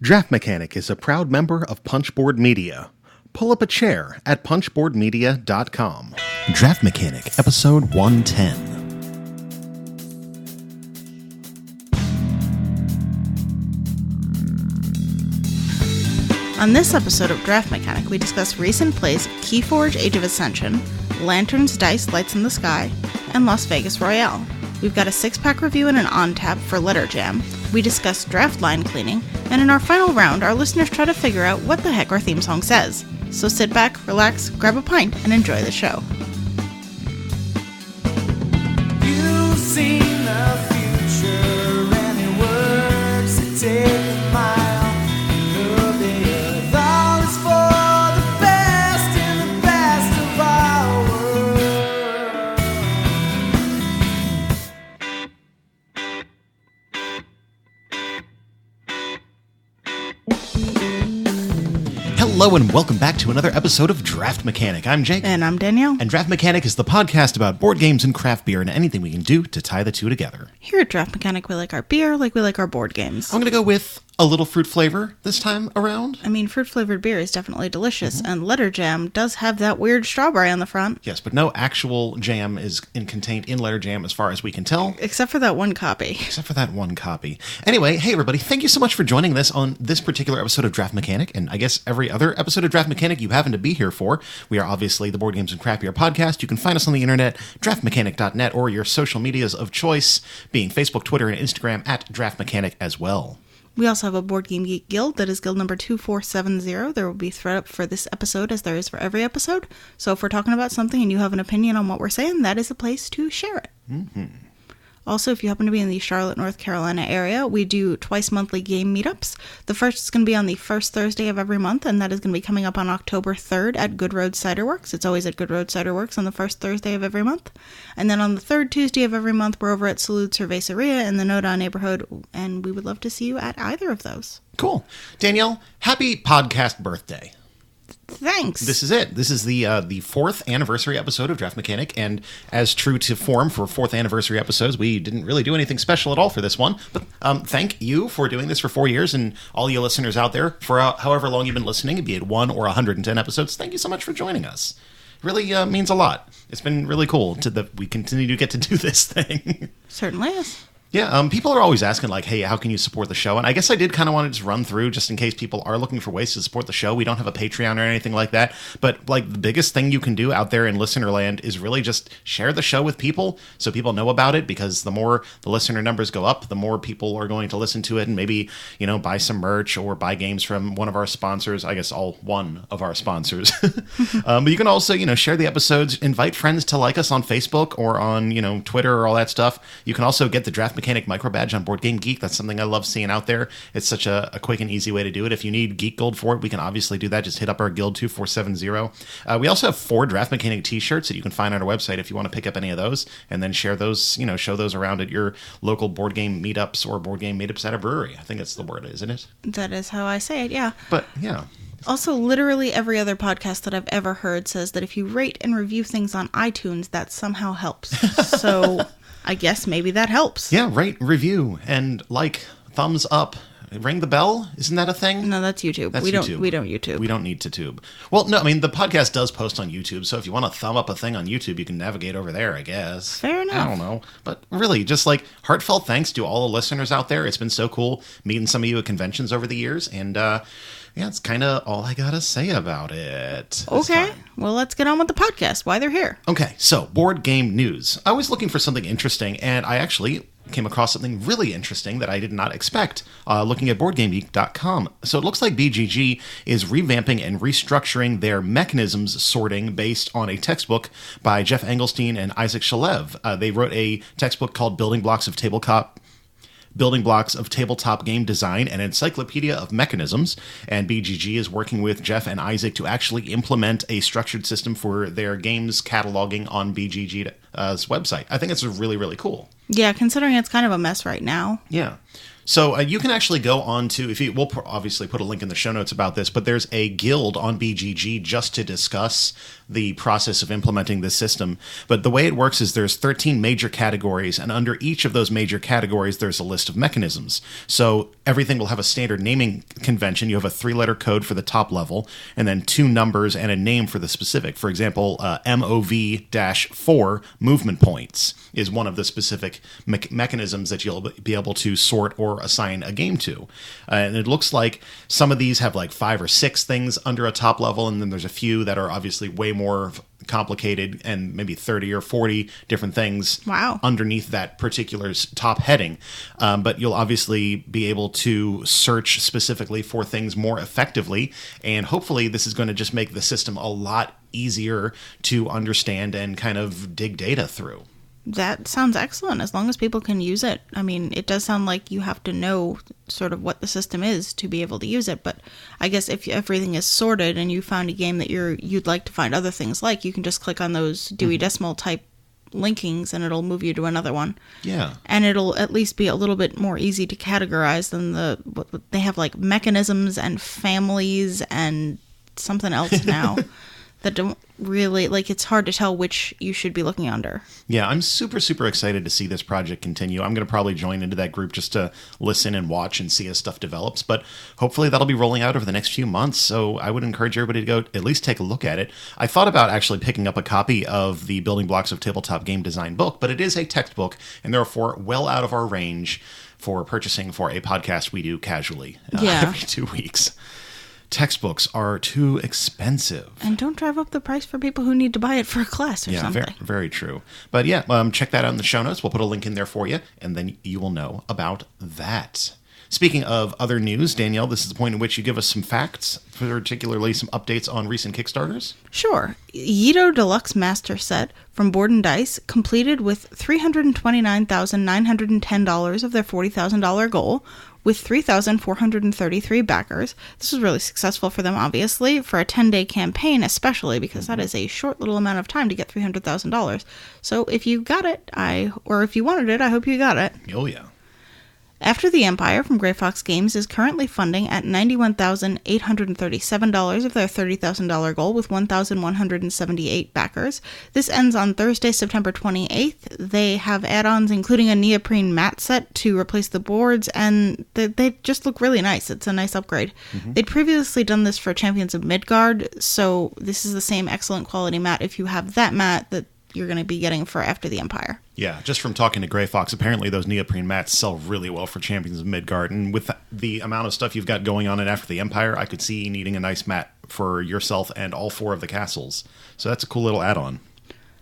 Draft Mechanic is a proud member of Punchboard Media. Pull up a chair at punchboardmedia.com. Draft Mechanic, episode 110. On this episode of Draft Mechanic, we discuss recent plays of Keyforge Age of Ascension, Lanterns, Dice, Lights in the Sky, and Las Vegas Royale. We've got a 6-pack review and an on-tap for Letter Jam. We discuss draft line cleaning, and in our final round, our listeners try to figure out what the heck our theme song says. So sit back, relax, grab a pint, and enjoy the show. You've seen the future and it works to take a mile. Know that all is for the best in the best of our world. Hello and welcome back to another episode of Draft Mechanic. I'm Jake. And I'm Danielle. And Draft Mechanic is the podcast about board games and craft beer and anything we can do to tie the two together. Here at Draft Mechanic, we like our beer like we like our board games. I'm going to go with a little fruit flavor this time around. I mean, fruit-flavored beer is definitely delicious, and Letter Jam does have that weird strawberry on the front. Yes, but no actual jam is contained in Letter Jam as far as we can tell. Except for that one copy. Anyway, hey everybody, thank you so much for joining us on this particular episode of Draft Mechanic, and I guess every other episode of Draft Mechanic you happen to be here for. We are obviously the Board Games and Craft Beer podcast. You can find us on the internet, draftmechanic.net, or your social medias of choice, being Facebook, Twitter, and Instagram at Draft Mechanic as well. We also have a Board Game Geek Guild that is guild number 2470. There will be thread up for this episode as there is for every episode. So if we're talking about something and you have an opinion on what we're saying, that is a place to share it. Mm-hmm. Also, if you happen to be in the Charlotte, North Carolina area, we do twice monthly game meetups. The first is going to be on the first Thursday of every month, and that is going to be coming up on October 3rd at Good Road Cider Works. It's always at Good Road Cider Works on the first Thursday of every month. And then on the third Tuesday of every month, we're over at Salud Cerveceria in the Noda neighborhood, and we would love to see you at either of those. Cool. Danielle, happy podcast birthday. Thanks. This is it. This is the fourth anniversary episode of Draft Mechanic, and as true to form for fourth anniversary episodes, we didn't really do anything special at all for this one. But thank you for doing this for 4 years, and all you listeners out there for however long you've been listening, be it 1 or 110 episodes. Thank you so much for joining us. It really means a lot. It's been really cool that we continue to get to do this thing. Certainly is. Yeah, people are always asking, like, hey, how can you support the show? And I guess I did kind of want to just run through, just in case people are looking for ways to support the show. We don't have a Patreon or anything like that. But, like, the biggest thing you can do out there in listener land is really just share the show with people so people know about it, because the more the listener numbers go up, the more people are going to listen to it and maybe, you know, buy some merch or buy games from one of our sponsors. I guess all one of our sponsors. But you can also, you know, share the episodes, invite friends to like us on Facebook or on, you know, Twitter or all that stuff. You can also get the Draft Mechanic micro badge on Board Game Geek. That's something I love seeing out there. It's such a quick and easy way to do it. If you need Geek Gold for it, we can obviously do that. Just hit up our guild 2470. We also have 4 Draft Mechanic t-shirts that you can find on our website if you want to pick up any of those and then share those, you know, show those around at your local board game meetups or board game meetups at a brewery. I think that's the word, isn't it? That is how I say it, yeah. But, yeah. Also, literally every other podcast that I've ever heard says that if you rate and review things on iTunes, that somehow helps. So I guess maybe that helps. Yeah, rate, review, and like, thumbs up. Ring the bell? Isn't that a thing? No, that's YouTube. That's YouTube. We don't YouTube. We don't need to tube. Well, no, I mean, the podcast does post on YouTube, so if you want to thumb up a thing on YouTube, you can navigate over there, I guess. Fair enough. I don't know. But really, just like, heartfelt thanks to all the listeners out there. It's been so cool meeting some of you at conventions over the years, and yeah, it's kind of all I gotta say about it. Okay, well, let's get on with the podcast. Why they're here. Okay, so board game news. I was looking for something interesting, and I actually came across something really interesting that I did not expect looking at BoardGameGeek.com. So it looks like BGG is revamping and restructuring their mechanisms sorting based on a textbook by Jeff Engelstein and Isaac Shalev. They wrote a textbook called Building Blocks of Tabletop Game Design, an encyclopedia of mechanisms, and BGG is working with Jeff and Isaac to actually implement a structured system for their games cataloging on BGG's website. I think it's really, really cool. Yeah, considering it's kind of a mess right now. Yeah. So you can actually go on to, we'll obviously put a link in the show notes about this, but there's a guild on BGG just to discuss the process of implementing this system. But the way it works is there's 13 major categories, and under each of those major categories, there's a list of mechanisms. So everything will have a standard naming convention, you have a 3-letter code for the top level, and then 2 numbers and a name for the specific. For example, MOV-4 movement points is one of the specific mechanisms that you'll be able to sort or assign a game to. And it looks like some of these have like 5 or 6 things under a top level, and then there's a few that are obviously way more complicated and maybe 30 or 40 different things underneath that particular top heading. But you'll obviously be able to search specifically for things more effectively, and hopefully this is going to just make the system a lot easier to understand and kind of dig data through. That sounds excellent, as long as people can use it. I mean, it does sound like you have to know sort of what the system is to be able to use it, but I guess if everything is sorted and you found a game that you'd like to find other things like, you can just click on those Dewey Decimal type linkings and it'll move you to another one. Yeah. And it'll at least be a little bit more easy to categorize than they have like mechanisms and families and something else now. That don't really, like, it's hard to tell which you should be looking under. Yeah, I'm super, super excited to see this project continue. I'm going to probably join into that group just to listen and watch and see as stuff develops, but hopefully that'll be rolling out over the next few months, so I would encourage everybody to go at least take a look at it. I thought about actually picking up a copy of the Building Blocks of Tabletop Game Design book, but it is a textbook, and therefore well out of our range for purchasing for a podcast we do casually every 2 weeks. Textbooks are too expensive. And don't drive up the price for people who need to buy it for a class or something. Yeah, very true. But yeah, check that out in the show notes. We'll put a link in there for you, and then you will know about that. Speaking of other news, Danielle, this is the point in which you give us some facts, particularly some updates on recent Kickstarters. Sure. Yido Deluxe Master Set from Board and Dice completed with $329,910 of their $40,000 goal, with 3,433 backers. This was really successful for them, obviously, for a 10-day campaign, especially because that is a short little amount of time to get $300,000. So if you got it, or if you wanted it, I hope you got it. Oh, yeah. After the Empire from Grey Fox Games is currently funding at $91,837 of their $30,000 goal with 1,178 backers. This ends on Thursday, September 28th. They have add-ons including a neoprene mat set to replace the boards, and they just look really nice. It's a nice upgrade. They'd previously done this for Champions of Midgard, so this is the same excellent quality mat if you have that mat that you're going to be getting for After the Empire. Yeah, just from talking to Grey Fox, apparently those neoprene mats sell really well for Champions of Midgard, and with the amount of stuff you've got going on in After the Empire, I could see needing a nice mat for yourself and all 4 of the castles. So that's a cool little add-on.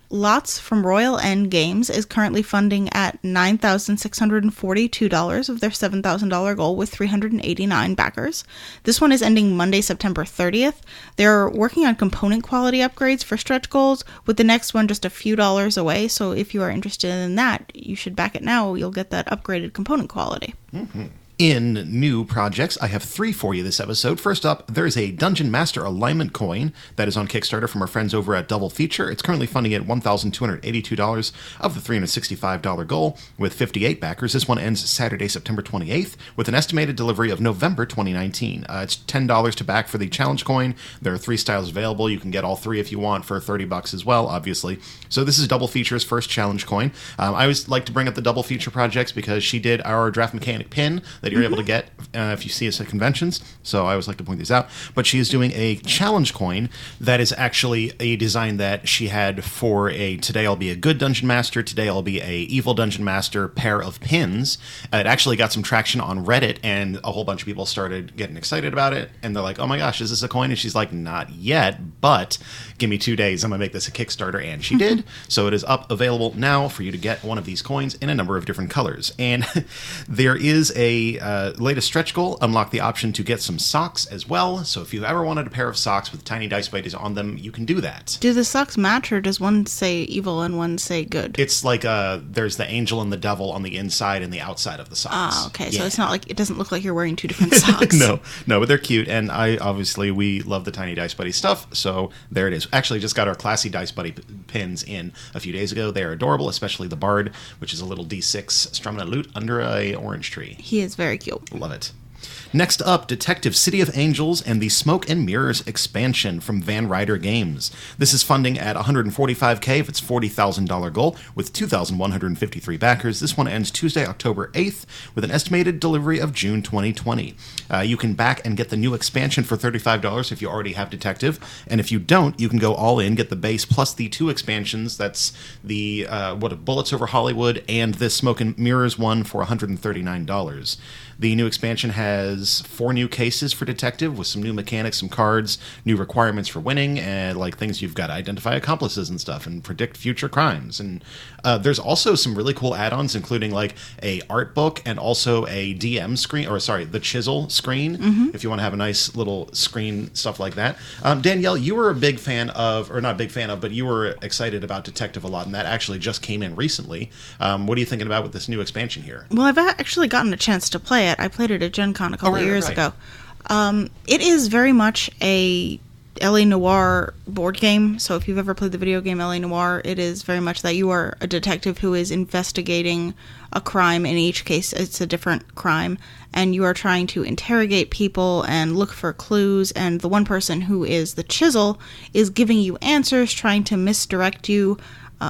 Lots from Royal End Games is currently funding at $9,642 of their $7,000 goal with 389 backers. This one is ending Monday, September 30th. They're working on component quality upgrades for stretch goals, with the next one just a few dollars away, so if you are interested in that, you should back it now. You'll get that upgraded component quality. In new projects, I have 3 for you this episode. First up, there's a Dungeon Master alignment coin that is on Kickstarter from our friends over at Double Feature. It's currently funding at $1,282 of the $365 goal with 58 backers. This one ends Saturday, September 28th, with an estimated delivery of November 2019. It's $10 to back for the challenge coin. There are 3 styles available. You can get all 3 if you want for $30 as well, obviously. So this is Double Feature's first challenge coin. I always like to bring up the Double Feature projects because she did our Draft Mechanic pin that you're able to get if you see us at conventions. So I always like to point these out. But she is doing a challenge coin that is actually a design that she had for a Today I'll Be a Good Dungeon Master, Today I'll Be a Evil Dungeon Master pair of pins. It actually got some traction on Reddit, and a whole bunch of people started getting excited about it. And they're like, oh my gosh, is this a coin? And she's like, not yet, but give me 2 days. I'm going to make this a Kickstarter. And she did. So it is up, available now for you to get one of these coins in a number of different colors. And there is a latest stretch goal, unlock the option to get some socks as well. So if you ever wanted a pair of socks with tiny dice buddies on them, you can do that. Do the socks match, or does one say evil and one say good? It's like there's the angel and the devil on the inside and the outside of the socks. Ah, okay. Yeah. So it's not like, it doesn't look like you're wearing 2 different socks. No, but they're cute, and we love the tiny dice buddy stuff, so there it is. Actually, just got our classy dice buddy pins in a few days ago. They are adorable, especially the Bard, which is a little D6 strumming a lute under a orange tree. He is very cute. Love it. Next up, Detective City of Angels and the Smoke and Mirrors expansion from Van Ryder Games. This is funding at $145K if it's $40,000 goal, with 2,153 backers. This one ends Tuesday, October 8th, with an estimated delivery of June 2020. You can back and get the new expansion for $35 if you already have Detective, and if you don't, you can go all in, get the base plus the 2 expansions. That's the Bullets Over Hollywood and this Smoke and Mirrors one for $139. The new expansion has 4 new cases for Detective with some new mechanics, some cards, new requirements for winning, and like things you've got to identify accomplices and stuff and predict future crimes. And there's also some really cool add-ons, including like a art book and also a DM screen, the chisel screen, if you want to have a nice little screen, stuff like that. Danielle, you were a big fan of, or not a big fan of, but you were excited about Detective a lot, and that actually just came in recently. What are you thinking about with this new expansion here? Well, I've actually gotten a chance to play it. I played it at Gen Con a couple years ago. It is very much a LA Noire board game. So if you've ever played the video game LA Noire, it is very much that you are a detective who is investigating a crime. In each case, it's a different crime. And you are trying to interrogate people and look for clues. And the one person who is the chisel is giving you answers, trying to misdirect you.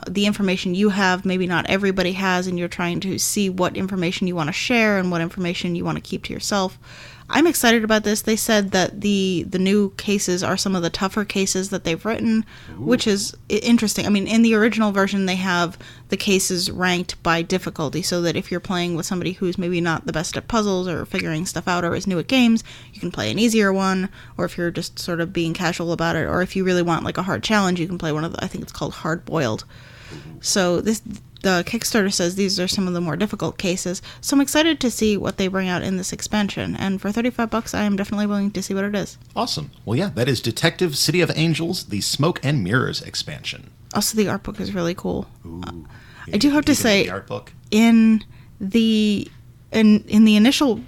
The information you have, maybe not everybody has, and you're trying to see what information you want to share and what information you want to keep to yourself. I'm excited about this. They said that the new cases are some of the tougher cases that they've written, which is interesting. I mean, in the original version, they have the cases ranked by difficulty, so that if you're playing with somebody who's maybe not the best at puzzles or figuring stuff out or is new at games, you can play an easier one, or if you're just sort of being casual about it, or if you really want like a hard challenge, you can play one of the, I think it's called Hard Boiled. So the Kickstarter says these are some of the more difficult cases. So I'm excited to see what they bring out in this expansion. And for $35, I am definitely willing to see what it is. Awesome. Well, yeah, that is Detective City of Angels, the Smoke and Mirrors expansion. Also, the art book is really cool. Ooh. I do have to say, the art book? in the initial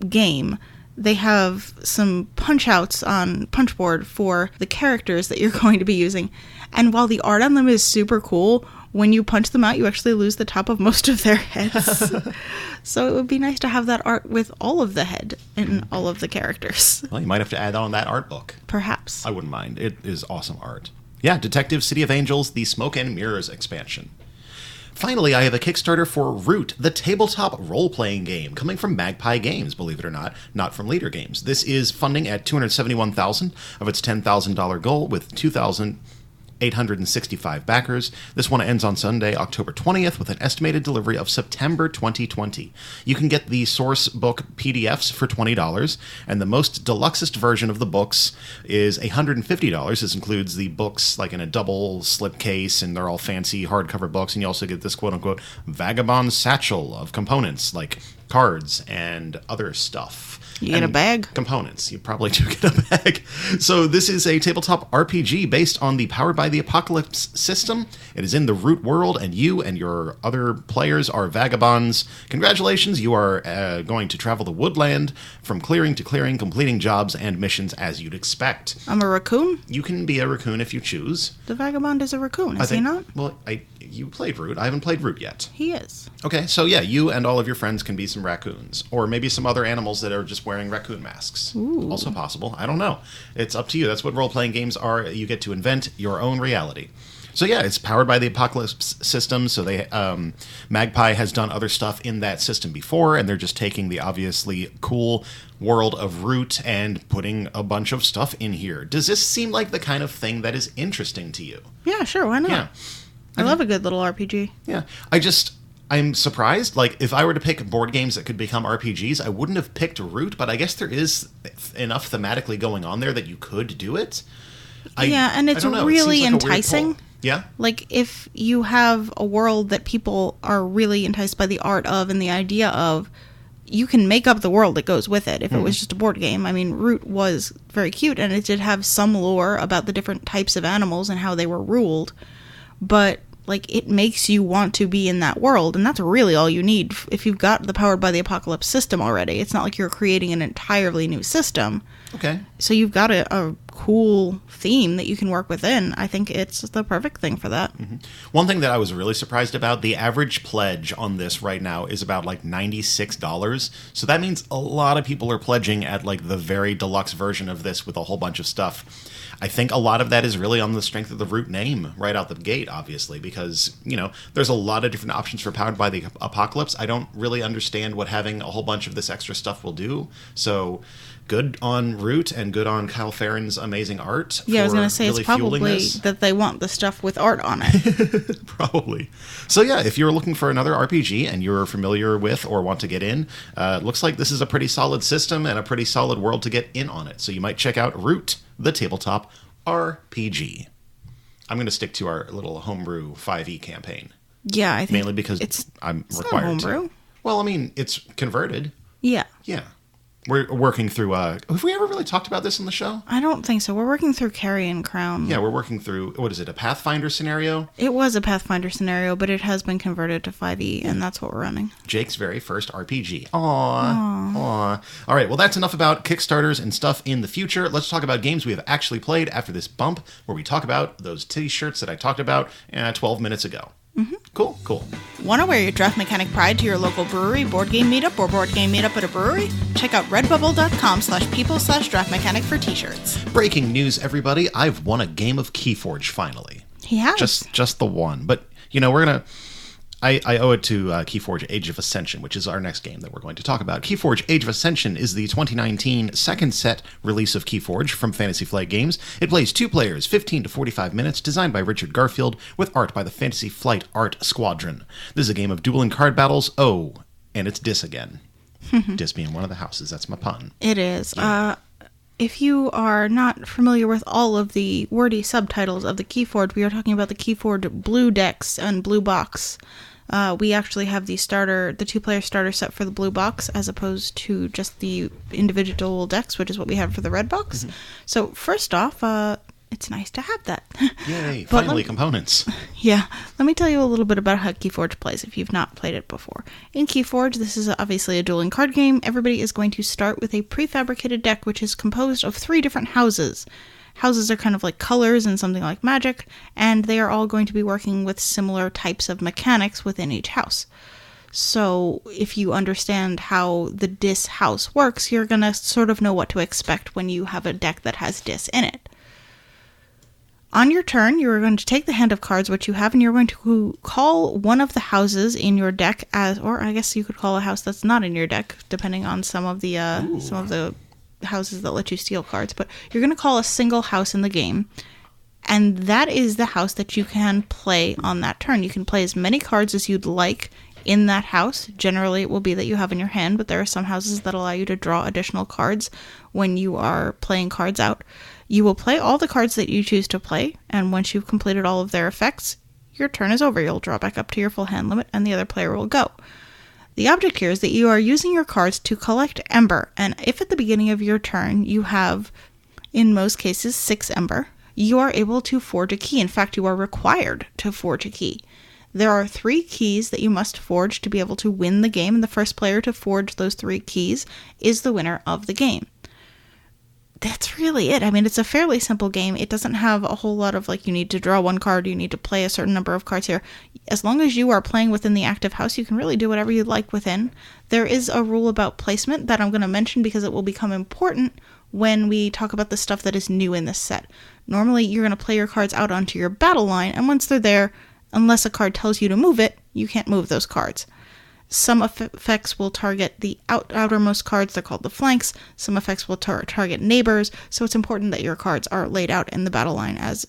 game, they have some punch-outs on Punchboard for the characters that you're going to be using. And while the art on them is super cool, when you punch them out, you actually lose the top of most of their heads. So it would be nice to have that art with all of the head and all of the characters. Well, you might have to add on that art book. Perhaps. I wouldn't mind. It is awesome art. Yeah, Detective City of Angels, the Smoke and Mirrors expansion. Finally, I have a Kickstarter for Root, the tabletop role-playing game, coming from Magpie Games, believe it or not from Leader Games. This is funding at $271,000 of its $10,000 goal, with 2,865 backers. This one ends on Sunday, October 20th, with an estimated delivery of September 2020. You can get the source book PDFs for $20, and the most deluxest version of the books is $150. This includes the books like in a double slip case, and they're all fancy hardcover books, and you also get this quote-unquote vagabond satchel of components like cards and other stuff. You get a bag? Components. You probably do get a bag. So this is a tabletop RPG based on the Powered by the Apocalypse system. It is in the Root world, and you and your other players are vagabonds. Congratulations, you are going to travel the woodland from clearing to clearing, completing jobs and missions as you'd expect. I'm a raccoon? You can be a raccoon if you choose. The vagabond is a raccoon, is he not? Well, you played Root. I haven't played Root yet. He is. Okay, so yeah, you and all of your friends can be some raccoons. Or maybe some other animals that are just wearing raccoon masks. Ooh. Also possible. I don't know. It's up to you. That's what role-playing games are. You get to invent your own reality. So yeah, it's powered by the Apocalypse system, so they Magpie has done other stuff in that system before, and they're just taking the obviously cool world of Root and putting a bunch of stuff in here. Does this seem like the kind of thing that is interesting to you? Yeah, sure, why not? Yeah. I love a good little RPG. Yeah. I'm surprised. Like, if I were to pick board games that could become RPGs, I wouldn't have picked Root, but I guess there is enough thematically going on there that you could do it. And it's really enticing. Yeah? Like, if you have a world that people are really enticed by the art of and the idea of, you can make up the world that goes with it if it was just a board game. I mean, Root was very cute, and it did have some lore about the different types of animals and how they were ruled. But like, it makes you want to be in that world, and that's really all you need. If you've got the Powered by the Apocalypse system already, it's not like you're creating an entirely new system. Okay. So you've got a cool theme that you can work within, I think it's the perfect thing for that. One thing that I was really surprised about, the average pledge on this right now is about like $96. So that means a lot of people are pledging at like the very deluxe version of this with a whole bunch of stuff. I think a lot of that is really on the strength of the Root name right out the gate, obviously, because, there's a lot of different options for Powered by the Apocalypse. I don't really understand what having a whole bunch of this extra stuff will do. So good on Root and good on Kyle Farron's amazing art. Yeah, I was going to say, really it's probably that they want the stuff with art on it. Probably. So yeah, if you're looking for another RPG and you're familiar with or want to get in, looks like this is a pretty solid system and a pretty solid world to get in on it. So you might check out Root, the tabletop RPG. I'm going to stick to our little homebrew 5e campaign. Yeah, I think mainly because I'm required not homebrew. to. Well, I mean, it's converted. Yeah. Yeah. We're working through, have we ever really talked about this on the show? I don't think so. We're working through Carrion Crown. Yeah, we're working through, what is it, a Pathfinder scenario? It was a Pathfinder scenario, but it has been converted to 5e, and that's what we're running. Jake's very first RPG. Aww. All right, well, that's enough about Kickstarters and stuff in the future. Let's talk about games we have actually played after this bump, where we talk about those t-shirts that I talked about 12 minutes ago. Cool. Want to wear your draft mechanic pride to your local brewery, board game meetup, or board game meetup at a brewery? Check out redbubble.com/people/draft mechanic for t-shirts. Breaking news, everybody. I've won a game of Keyforge, finally. He has. Just the one. But, we're going to... I owe it to Keyforge Age of Ascension, which is our next game that we're going to talk about. Keyforge Age of Ascension is the 2019 second set release of Keyforge from Fantasy Flight Games. It plays 2 players, 15 to 45 minutes, designed by Richard Garfield, with art by the Fantasy Flight Art Squadron. This is a game of dueling card battles. Oh, and it's Dis again. Dis being one of the houses. That's my pun. It is. Yeah. If you are not familiar with all of the wordy subtitles of the Keyforge, we are talking about the Keyforge Blue Decks and Blue Box. We actually have the 2-player starter set for the Blue Box, as opposed to just the individual decks, which is what we have for the Red Box. So first off, it's nice to have that. Yay, finally components. Yeah, let me tell you a little bit about how Keyforge plays if you've not played it before. In Keyforge, this is obviously a dueling card game. Everybody is going to start with a prefabricated deck, which is composed of 3 different houses. Houses are kind of like colors in something like Magic, and they are all going to be working with similar types of mechanics within each house. So if you understand how the Dis house works, you're going to sort of know what to expect when you have a deck that has Dis in it. On your turn, you are going to take the hand of cards which you have, and you're going to call one of the houses in your deck as, or I guess you could call a house that's not in your deck, depending on some of the houses that let you steal cards. But you're going to call a single house in the game, and that is the house that you can play on that turn. You can play as many cards as you'd like in that house. Generally, it will be that you have in your hand, but there are some houses that allow you to draw additional cards when you are playing cards out. You will play all the cards that you choose to play, and once you've completed all of their effects, your turn is over. You'll draw back up to your full hand limit, and the other player will go. The object here is that you are using your cards to collect Ember, and if at the beginning of your turn you have, in most cases, 6 Ember, you are able to forge a key. In fact, you are required to forge a key. There are 3 keys that you must forge to be able to win the game, and the first player to forge those 3 keys is the winner of the game. That's really it. I mean, it's a fairly simple game. It doesn't have a whole lot of, you need to draw 1 card, you need to play a certain number of cards here. As long as you are playing within the active house, you can really do whatever you'd like within. There is a rule about placement that I'm going to mention because it will become important when we talk about the stuff that is new in this set. Normally, you're going to play your cards out onto your battle line, and once they're there, unless a card tells you to move it, you can't move those cards. Some effects will target the outermost cards, they're called the flanks. Some effects will target neighbors, so it's important that your cards are laid out in the battle line as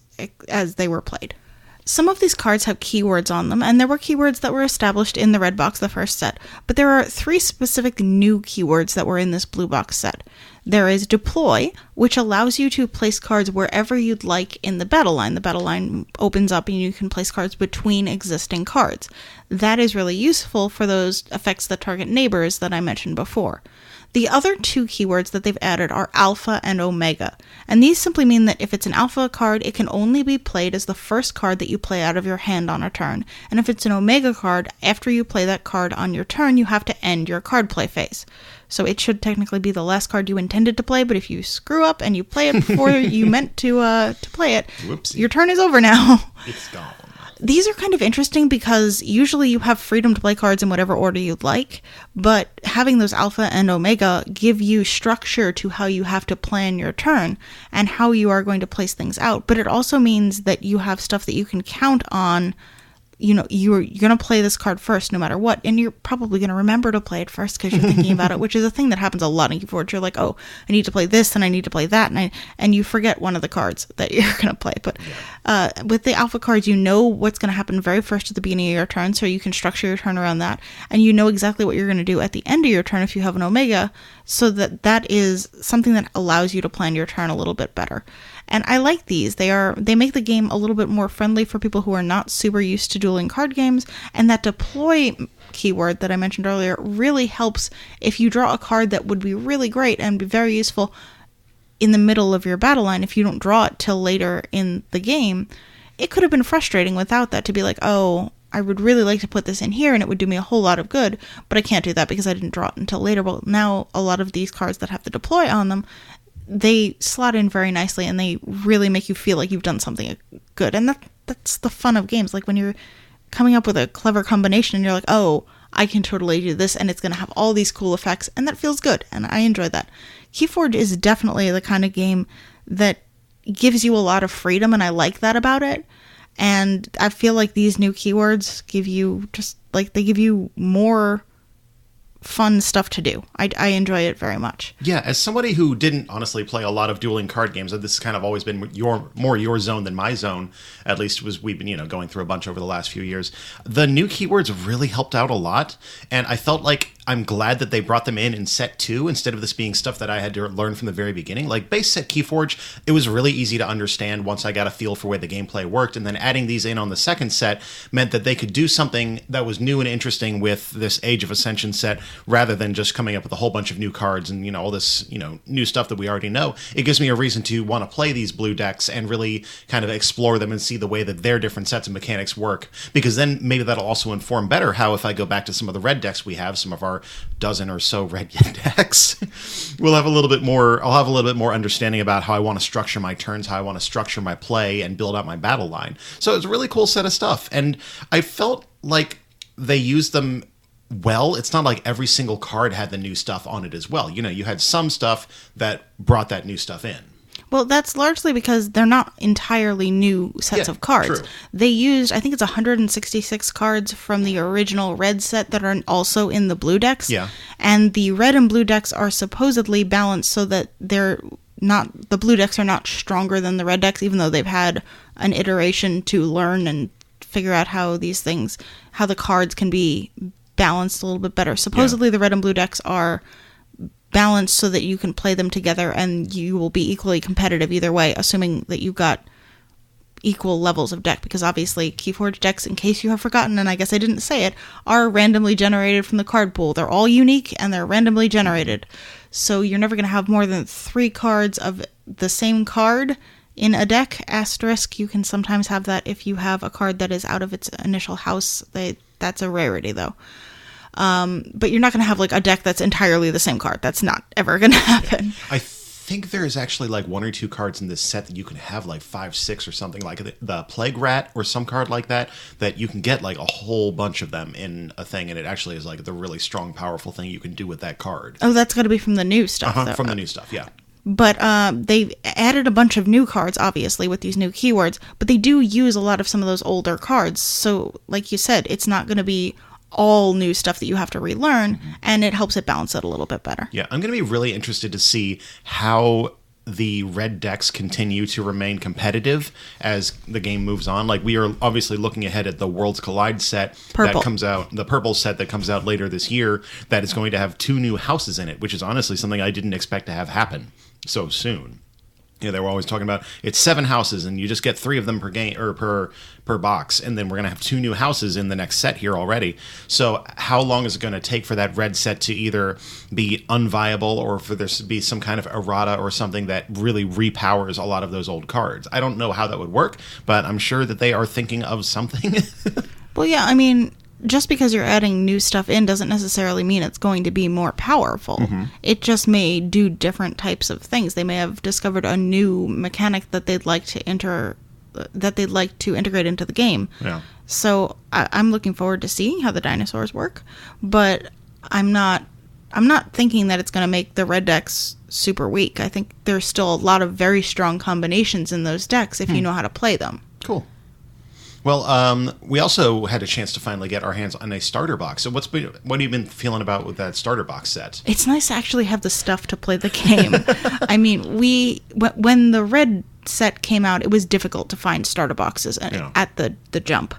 they were played. Some of these cards have keywords on them, and there were keywords that were established in the Red Box, the first set, but there are 3 specific new keywords that were in this Blue Box set. There is Deploy, which allows you to place cards wherever you'd like in the battle line. The battle line opens up and you can place cards between existing cards. That is really useful for those effects that target neighbors that I mentioned before. The other 2 keywords that they've added are Alpha and Omega, and these simply mean that if it's an Alpha card, it can only be played as the first card that you play out of your hand on a turn, and if it's an Omega card, after you play that card on your turn, you have to end your card play phase. So it should technically be the last card you intended to play, but if you screw up and you play it before you meant to play it, Whoopsie. your turn is over now. It's gone. These are kind of interesting because usually you have freedom to play cards in whatever order you'd like, but having those alpha and omega give you structure to how you have to plan your turn and how you are going to place things out. But it also means that you have stuff that you can count on. You know, you're going to play this card first no matter what, and you're probably going to remember to play it first because you're thinking about it, which is a thing that happens a lot in Keyforge. You're like, oh, I need to play this and I need to play that, and you forget one of the cards that you're going to play. But with the alpha cards, you know what's going to happen very first at the beginning of your turn, so you can structure your turn around that, and you know exactly what you're going to do at the end of your turn if you have an omega, so that is something that allows you to plan your turn a little bit better. And I like these. They make the game a little bit more friendly for people who are not super used to dueling card games. And that deploy keyword that I mentioned earlier really helps if you draw a card that would be really great and be very useful in the middle of your battle line. If you don't draw it till later in the game, it could have been frustrating without that to be like, oh, I would really like to put this in here and it would do me a whole lot of good, but I can't do that because I didn't draw it until later. Well, now a lot of these cards that have the deploy on them, they slot in very nicely and they really make you feel like you've done something good. And that's the fun of games. Like when you're coming up with a clever combination and you're like, oh, I can totally do this and it's going to have all these cool effects, and that feels good. And I enjoy that. Keyforge is definitely the kind of game that gives you a lot of freedom, and I like that about it. And I feel like these new keywords give you they give you more fun stuff to do. I enjoy it very much. Yeah, as somebody who didn't honestly play a lot of dueling card games, this has kind of always been more your zone than my zone. At least we've been going through a bunch over the last few years. The new keywords really helped out a lot, and I felt like I'm glad that they brought them in set 2 instead of this being stuff that I had to learn from the very beginning. Like base set Keyforge, it was really easy to understand once I got a feel for where the gameplay worked, and then adding these in on the second set meant that they could do something that was new and interesting with this Age of Ascension set, rather than just coming up with a whole bunch of new cards and all this new stuff that we already know. It gives me a reason to want to play these blue decks and really kind of explore them and see the way that their different sets of mechanics work, because then maybe that'll also inform better how, if I go back to some of the red decks we have, some of our dozen or so red decks, I'll have a little bit more understanding about how I want to structure my turns, how I want to structure my play and build out my battle line. So it's a really cool set of stuff, and I felt like they used them well. It's not like every single card had the new stuff on it as well. You had some stuff that brought that new stuff in. Well, that's largely because they're not entirely new sets of cards. True. They used, I think it's 166 cards from the original red set that are also in the blue decks. Yeah. And the red and blue decks are supposedly balanced so that the blue decks are not stronger than the red decks, even though they've had an iteration to learn and figure out how the cards can be balanced a little bit better. Supposedly the red and blue decks are balanced so that you can play them together and you will be equally competitive either way, assuming that you've got equal levels of deck, because obviously Keyforge decks, in case you have forgotten, and I guess I didn't say it, are randomly generated from the card pool. They're all unique and they're randomly generated. So you're never going to have more than 3 cards of the same card in a deck. Asterisk, you can sometimes have that if you have a card that is out of its initial house. That's a rarity though. But you're not going to have like a deck that's entirely the same card. That's not ever going to happen. I think there is actually like 1 or 2 cards in this set that you can have like 5, 6 or something, like the Plague Rat or some card like that you can get like a whole bunch of them in a thing, and it actually is like the really strong, powerful thing you can do with that card. Oh, that's got to be from the new stuff. From the new stuff, yeah. But they've added a bunch of new cards, obviously, with these new keywords, but they do use a lot of some of those older cards. So, like you said, it's not going to be all new stuff that you have to relearn, and it helps it balance it a little bit better. Yeah, I'm going to be really interested to see how the red decks continue to remain competitive as the game moves on. Like, we are obviously looking ahead at the Worlds Collide set that comes out, the purple set that comes out later this year, that is going to have 2 new houses in it, which is honestly something I didn't expect to have happen so soon. They were always talking about it's 7 houses and you just get 3 of them per game or per box, and then we're gonna have 2 new houses in the next set here already. So how long is it going to take for that red set to either be unviable or for there to be some kind of errata or something that really repowers a lot of those old cards? I don't know how that would work, but I'm sure that they are thinking of something. Well, yeah, I mean, just because you're adding new stuff in doesn't necessarily mean it's going to be more powerful. It just may do different types of things. They may have discovered a new mechanic that they'd like to integrate into the game. Yeah. So I'm looking forward to seeing how the dinosaurs work, but I'm not thinking that it's going to make the red decks super weak. I think there's still a lot of very strong combinations in those decks if you know how to play them. Cool. Well, we also had a chance to finally get our hands on a starter box. So what have you been feeling about with that starter box set? It's nice to actually have the stuff to play the game. I mean, when the red set came out, it was difficult to find starter boxes at the jump.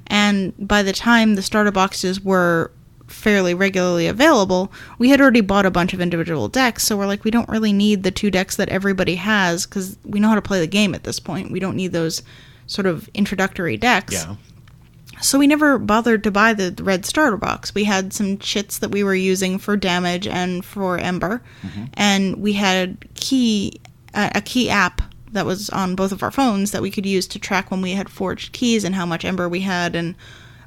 And by the time the starter boxes were fairly regularly available, we had already bought a bunch of individual decks, so we're like, we don't really need the 2 decks that everybody has, because we know how to play the game at this point. We don't need those sort of introductory decks. Yeah. So we never bothered to buy the red starter box. We had some chits that we were using for damage and for Ember, and we had a key app that was on both of our phones that we could use to track when we had forged keys and how much Ember we had and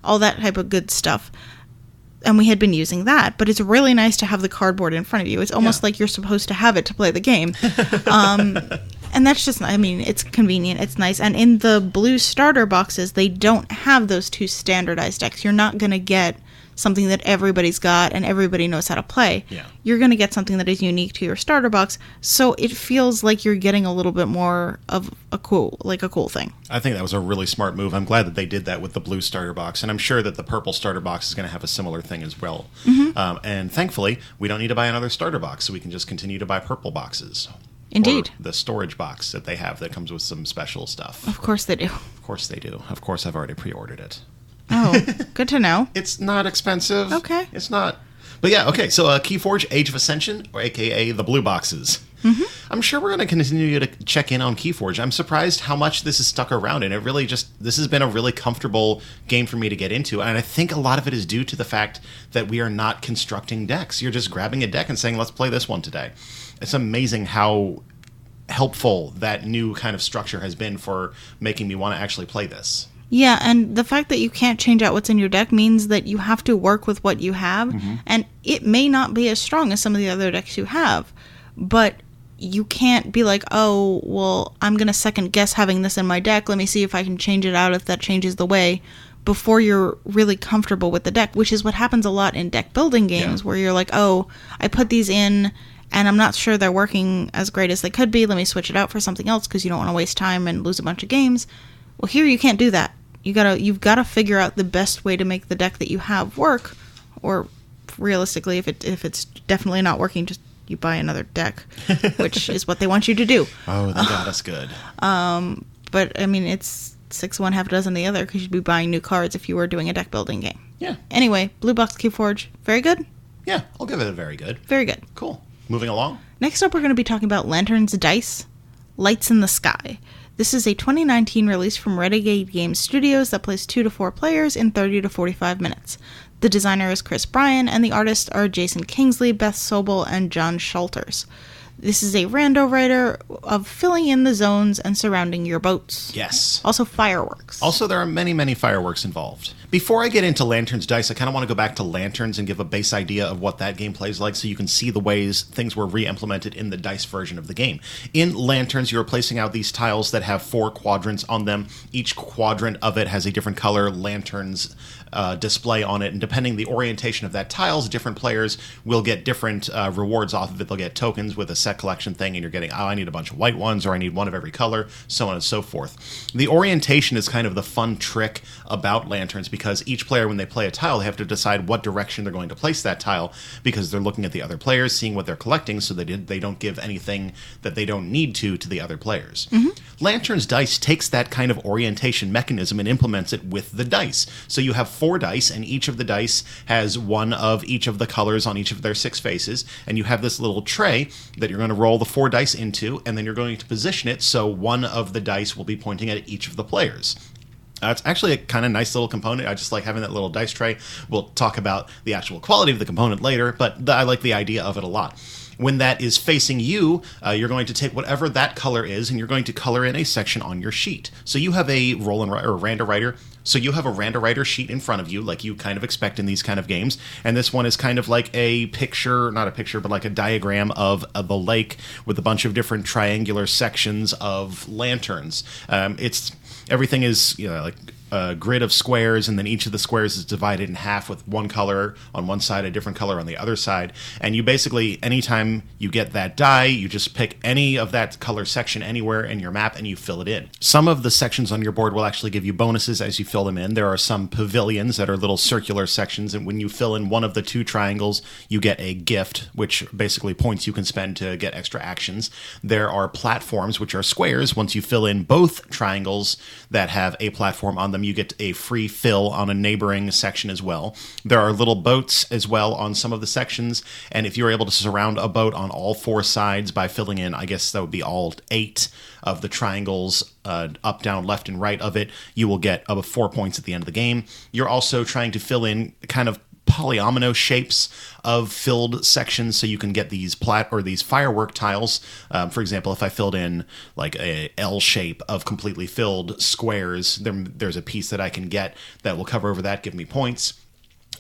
all that type of good stuff. And we had been using that, but it's really nice to have the cardboard in front of you. It's almost like you're supposed to have it to play the game. And that's just, I mean, it's convenient, it's nice. And in the blue starter boxes, they don't have those 2 standardized decks. You're not going to get something that everybody's got and everybody knows how to play. Yeah. You're going to get something that is unique to your starter box, so it feels like you're getting a little bit more of a cool thing. I think that was a really smart move. I'm glad that they did that with the blue starter box, and I'm sure that the purple starter box is going to have a similar thing as well. And thankfully, we don't need to buy another starter box, so we can just continue to buy purple boxes. Indeed. Or the storage box that they have that comes with some special stuff. Of course they do. Of course they do. Of course, I've already pre-ordered it. Oh, good to know. It's not expensive. Okay. It's not. But yeah, okay. So Keyforge, Age of Ascension, or AKA the blue boxes. I'm sure we're going to continue to check in on Keyforge. I'm surprised how much this has stuck around, and this has been a really comfortable game for me to get into, and I think a lot of it is due to the fact that we are not constructing decks. You're just grabbing a deck and saying, let's play this one today. It's amazing how helpful that new kind of structure has been for making me want to actually play this. Yeah, and the fact that you can't change out what's in your deck means that you have to work with what you have, and it may not be as strong as some of the other decks you have, but you can't be like, oh, well, I'm going to second guess having this in my deck. Let me see if I can change it out if that changes the way, before you're really comfortable with the deck, which is what happens a lot in deck building games, where you're like, oh, I put these in, and I'm not sure they're working as great as they could be. Let me switch it out for something else because you don't want to waste time and lose a bunch of games. Well, here you can't do that. You've got to figure out the best way to make the deck that you have work, or realistically, if it's definitely not working, just you buy another deck, which is what they want you to do. Oh, they got us good. But I mean, it's 6 one, half a dozen the other, because you'd be buying new cards if you were doing a deck building game. Yeah. Anyway, Blue Box Keyforge, very good. Yeah, I'll give it a very good. Very good. Cool. Moving along. Next up, we're going to be talking about Lanterns Dice, Lights in the Sky. This is a 2019 release from Renegade Games Studios that plays 2 to 4 players in 30 to 45 minutes. The designer is Chris Bryan, and the artists are Jason Kingsley, Beth Sobel, and John Schulters. This is a rando writer of filling in the zones and surrounding your boats. Yes. Also fireworks. Also, there are many, many fireworks involved. Before I get into Lanterns Dice, I kind of want to go back to Lanterns and give a base idea of what that game plays like, so you can see the ways things were re-implemented in the dice version of the game. In Lanterns, you're placing out these tiles that have 4 quadrants on them. Each quadrant of it has a different color lanterns display on it, and depending the orientation of that tiles, different players will get different rewards off of it. They'll get tokens with a set collection thing, and you're getting, I need a bunch of white ones, or I need one of every color, so on and so forth. The orientation is kind of the fun trick about Lanterns, because each player, when they play a tile, they have to decide what direction they're going to place that tile, because they're looking at the other players, seeing what they're collecting, so they don't give anything that they don't need to the other players. Lanterns Dice takes that kind of orientation mechanism and implements it with the dice. So you have 4 dice, and each of the dice has one of each of the colors on each of their 6 faces, and you have this little tray that you're going to roll the 4 dice into, and then you're going to position it so one of the dice will be pointing at each of the players. It's actually a kind of nice little component. I just like having that little dice tray. We'll talk about the actual quality of the component later, but I like the idea of it a lot. When that is facing you, you're going to take whatever that color is, and you're going to color in a section on your sheet. So you have a roll and or random writer So you have a Randowriter sheet in front of you, like you kind of expect in these kind of games. And this one is kind of like a picture, not a picture, but like a diagram of the lake with a bunch of different triangular sections of lanterns. Everything is, like a grid of squares, and then each of the squares is divided in half with one color on one side, a different color on the other side. And you basically, anytime you get that die, you just pick any of that color section anywhere in your map and you fill it in. Some of the sections on your board will actually give you bonuses as you fill them in. There are some pavilions that are little circular sections, and when you fill in one of the 2 triangles, you get a gift, which basically points you can spend to get extra actions. There are platforms, which are squares. Once you fill in both triangles that have a platform on them, you get a free fill on a neighboring section as well. There are little boats as well on some of the sections, and if you're able to surround a boat on all 4 sides by filling in, I guess that would be all 8 of the triangles, up, down, left, and right of it, you will get 4 points at the end of the game. You're also trying to fill in kind of polyomino shapes of filled sections, so you can get these these firework tiles. For example, if I filled in like a L shape of completely filled squares, there's a piece that I can get that will cover over that, give me points.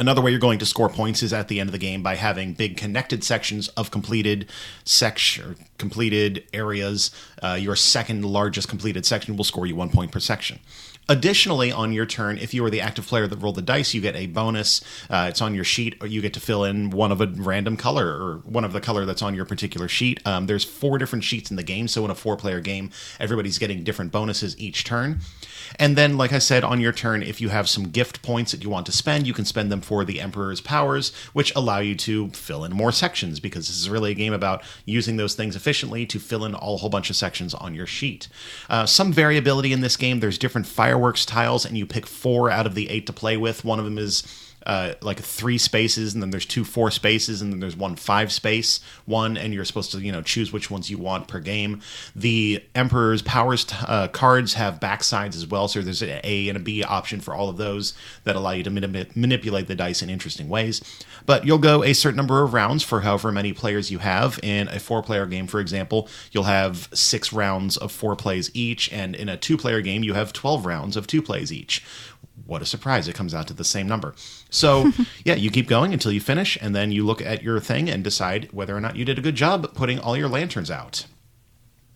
Another way you're going to score points is at the end of the game by having big connected sections of completed areas. Your second largest completed section will score you 1 point per section. Additionally, on your turn, if you are the active player that rolled the dice, you get a bonus. It's on your sheet, or you get to fill in one of a random color, or one of the color that's on your particular sheet. There's 4 different sheets in the game, so in a 4-player game, everybody's getting different bonuses each turn. And then, like I said, on your turn, if you have some gift points that you want to spend, you can spend them for the Emperor's Powers, which allow you to fill in more sections, because this is really a game about using those things efficiently to fill in a whole bunch of sections on your sheet. Some variability in this game. There's different fireworks tiles, and you pick 4 out of the 8 to play with. One of them is like 3 spaces, and then there's 2 4 spaces, and then there's 1 5 space one, and you're supposed to choose which ones you want per game. The Emperor's Powers cards have backsides as well, so there's an A and a B option for all of those that allow you to manipulate the dice in interesting ways. But you'll go a certain number of rounds for however many players you have. In a 4-player game, for example, you'll have 6 rounds of 4 plays each, and in a 2-player game, you have 12 rounds of 2 plays each. What a surprise, it comes out to the same number. So, yeah, you keep going until you finish, and then you look at your thing and decide whether or not you did a good job putting all your lanterns out.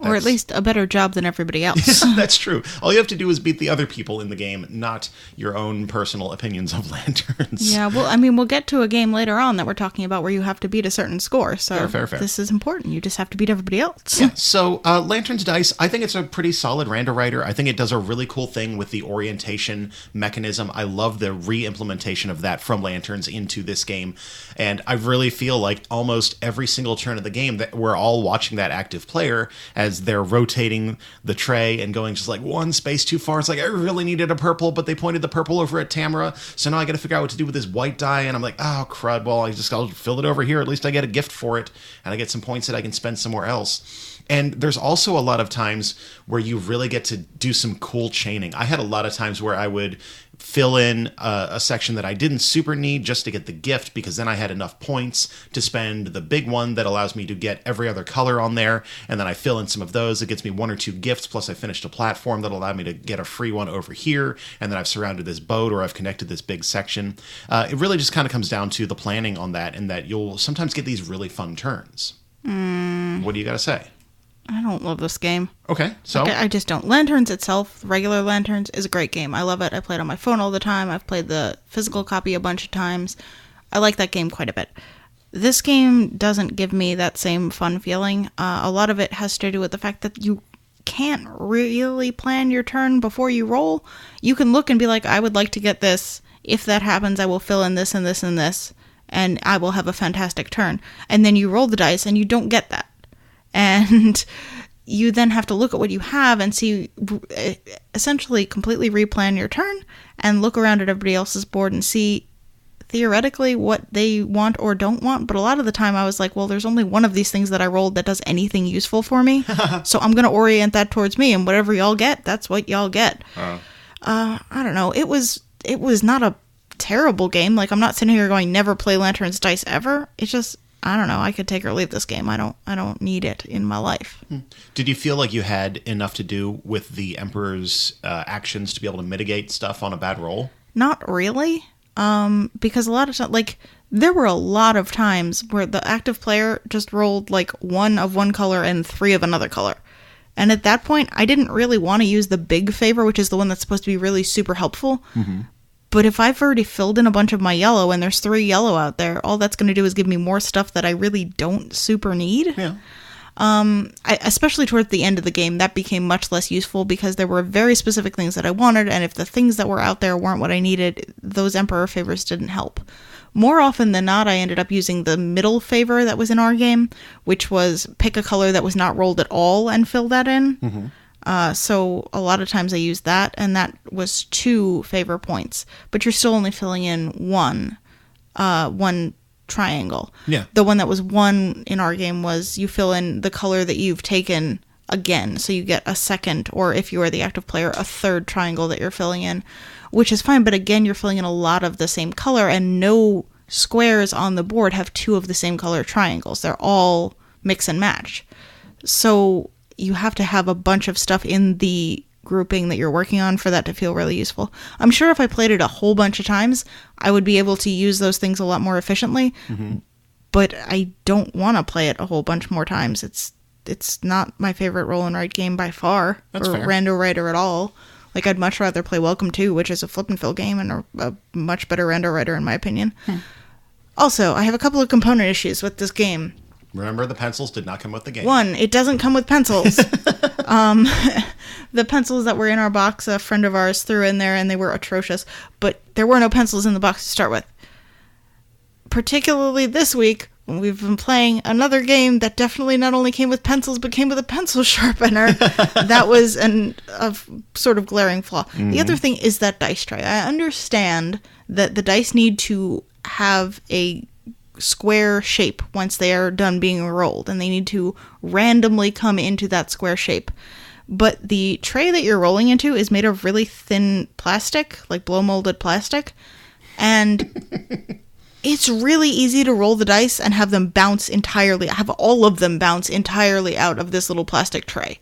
Or at least a better job than everybody else. That's true. All you have to do is beat the other people in the game, not your own personal opinions of lanterns. Yeah, well, I mean, we'll get to a game later on that we're talking about where you have to beat a certain score. So fair. This is important. You just have to beat everybody else. Yeah, so Lanterns Dice, I think it's a pretty solid Randowriter. I think it does a really cool thing with the orientation mechanism. I love the re-implementation of that from Lanterns into this game. And I really feel like almost every single turn of the game that we're all watching that active player as they're rotating the tray and going just like 1 space too far. It's like, I really needed a purple, but they pointed the purple over at Tamara, so now I got to figure out what to do with this white die, and I'm like, oh crud, well, I'll fill it over here. At least I get a gift for it, and I get some points that I can spend somewhere else. And there's also a lot of times where you really get to do some cool chaining. I had a lot of times where I would fill in a section that I didn't super need just to get the gift, because then I had enough points to spend the big one that allows me to get every other color on there, and then I fill in some of those. It gets me 1 or 2 gifts, plus I finished a platform that'll allow me to get a free one over here, and then I've surrounded this boat, or I've connected this big section. It really just kind of comes down to the planning on that, and that you'll sometimes get these really fun turns. What do you got to say? I don't love this game. Okay, so? I just don't. Lanterns itself, regular Lanterns, is a great game. I love it. I play it on my phone all the time. I've played the physical copy a bunch of times. I like that game quite a bit. This game doesn't give me that same fun feeling. A lot of it has to do with the fact that you can't really plan your turn before you roll. You can look and be like, I would like to get this. If that happens, I will fill in this and this and this, and I will have a fantastic turn. And then you roll the dice and you don't get that. And you then have to look at what you have and see, essentially completely replan your turn and look around at everybody else's board and see theoretically what they want or don't want. But a lot of the time I was like, well, there's only one of these things that I rolled that does anything useful for me. So I'm going to orient that towards me, and whatever y'all get, that's what y'all get. I don't know. It was not a terrible game. Like, I'm not sitting here going, never play Lanterns Dice ever. It's just, I don't know. I could take or leave this game. I don't need it in my life. Did you feel like you had enough to do with the Emperor's actions to be able to mitigate stuff on a bad roll? Not really. Because a lot of times, like, there were a lot of times where the active player just rolled like 1 of one color and 3 of another color. And at that point, I didn't really want to use the big favor, which is the one that's supposed to be really super helpful. Mm-hmm. But if I've already filled in a bunch of my yellow and there's 3 yellow out there, all that's going to do is give me more stuff that I really don't super need. Yeah. Especially towards the end of the game, that became much less useful because there were very specific things that I wanted, and if the things that were out there weren't what I needed, those Emperor favors didn't help. More often than not, I ended up using the middle favor that was in our game, which was pick a color that was not rolled at all and fill that in. Mm-hmm. So a lot of times I used that, and that was 2 favor points. But you're still only filling in one triangle. Yeah. The one that was 1 in our game was you fill in the color that you've taken again. So you get a second, or if you are the active player, a third triangle that you're filling in, which is fine. But again, you're filling in a lot of the same color, and no squares on the board have 2 of the same color triangles. They're all mix and match. So you have to have a bunch of stuff in the grouping that you're working on for that to feel really useful. I'm sure if I played it a whole bunch of times, I would be able to use those things a lot more efficiently. Mm-hmm. But I don't want to play it a whole bunch more times. It's not my favorite roll and write game by far. That's or fair. Rando Writer at all. Like, I'd much rather play Welcome To, which is a flip and fill game and a much better Rando Writer in my opinion. Also, I have a couple of component issues with this game. Remember, the pencils did not come with the game. 1, it doesn't come with pencils. The pencils that were in our box, a friend of ours threw in there, and they were atrocious. But there were no pencils in the box to start with. Particularly this week, when we've been playing another game that definitely not only came with pencils, but came with a pencil sharpener. That was a sort of glaring flaw. Mm-hmm. The other thing is that dice tray. I understand that the dice need to have a square shape once they are done being rolled, and they need to randomly come into that square shape. But the tray that you're rolling into is made of really thin plastic, like blow molded plastic, and it's really easy to roll the dice and have them bounce entirely, have all of them bounce entirely out of this little plastic tray.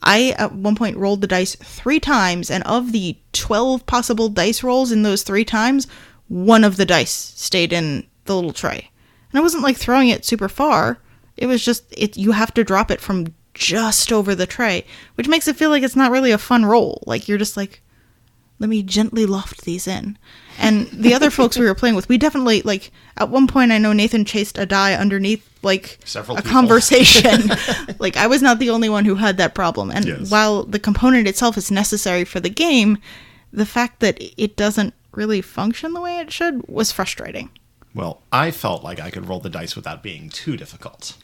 I, at one point, rolled the dice 3 times, and of the 12 possible dice rolls in those 3 times, 1 of the dice stayed in the little tray. And I wasn't, like, throwing it super far. It was just, you have to drop it from just over the tray, which makes it feel like it's not really a fun roll. Like, you're just like, let me gently loft these in. And the other folks we were playing with, we definitely, like, at one point I know Nathan chased a die underneath, like, several a people. Conversation. Like, I was not the only one who had that problem. And yes. While the component itself is necessary for the game, the fact that it doesn't really function the way it should was frustrating. Well, I felt like I could roll the dice without being too difficult.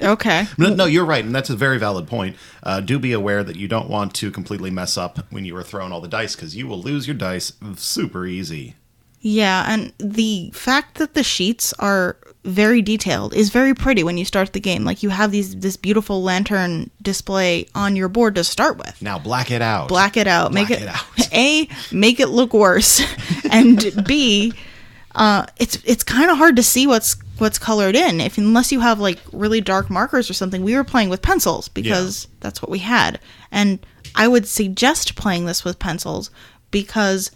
Okay. No, you're right, and that's a very valid point. Do be aware that you don't want to completely mess up when you are throwing all the dice, because you will lose your dice super easy. Yeah, and the fact that the sheets are very detailed is very pretty when you start the game. Like, you have this beautiful lantern display on your board to start with. Now black it out. Black it out. Black it out. A, make it look worse, and B, it's kind of hard to see what's colored in unless you have like really dark markers or something. We were playing with pencils because that's what we had, and I would suggest playing this with pencils because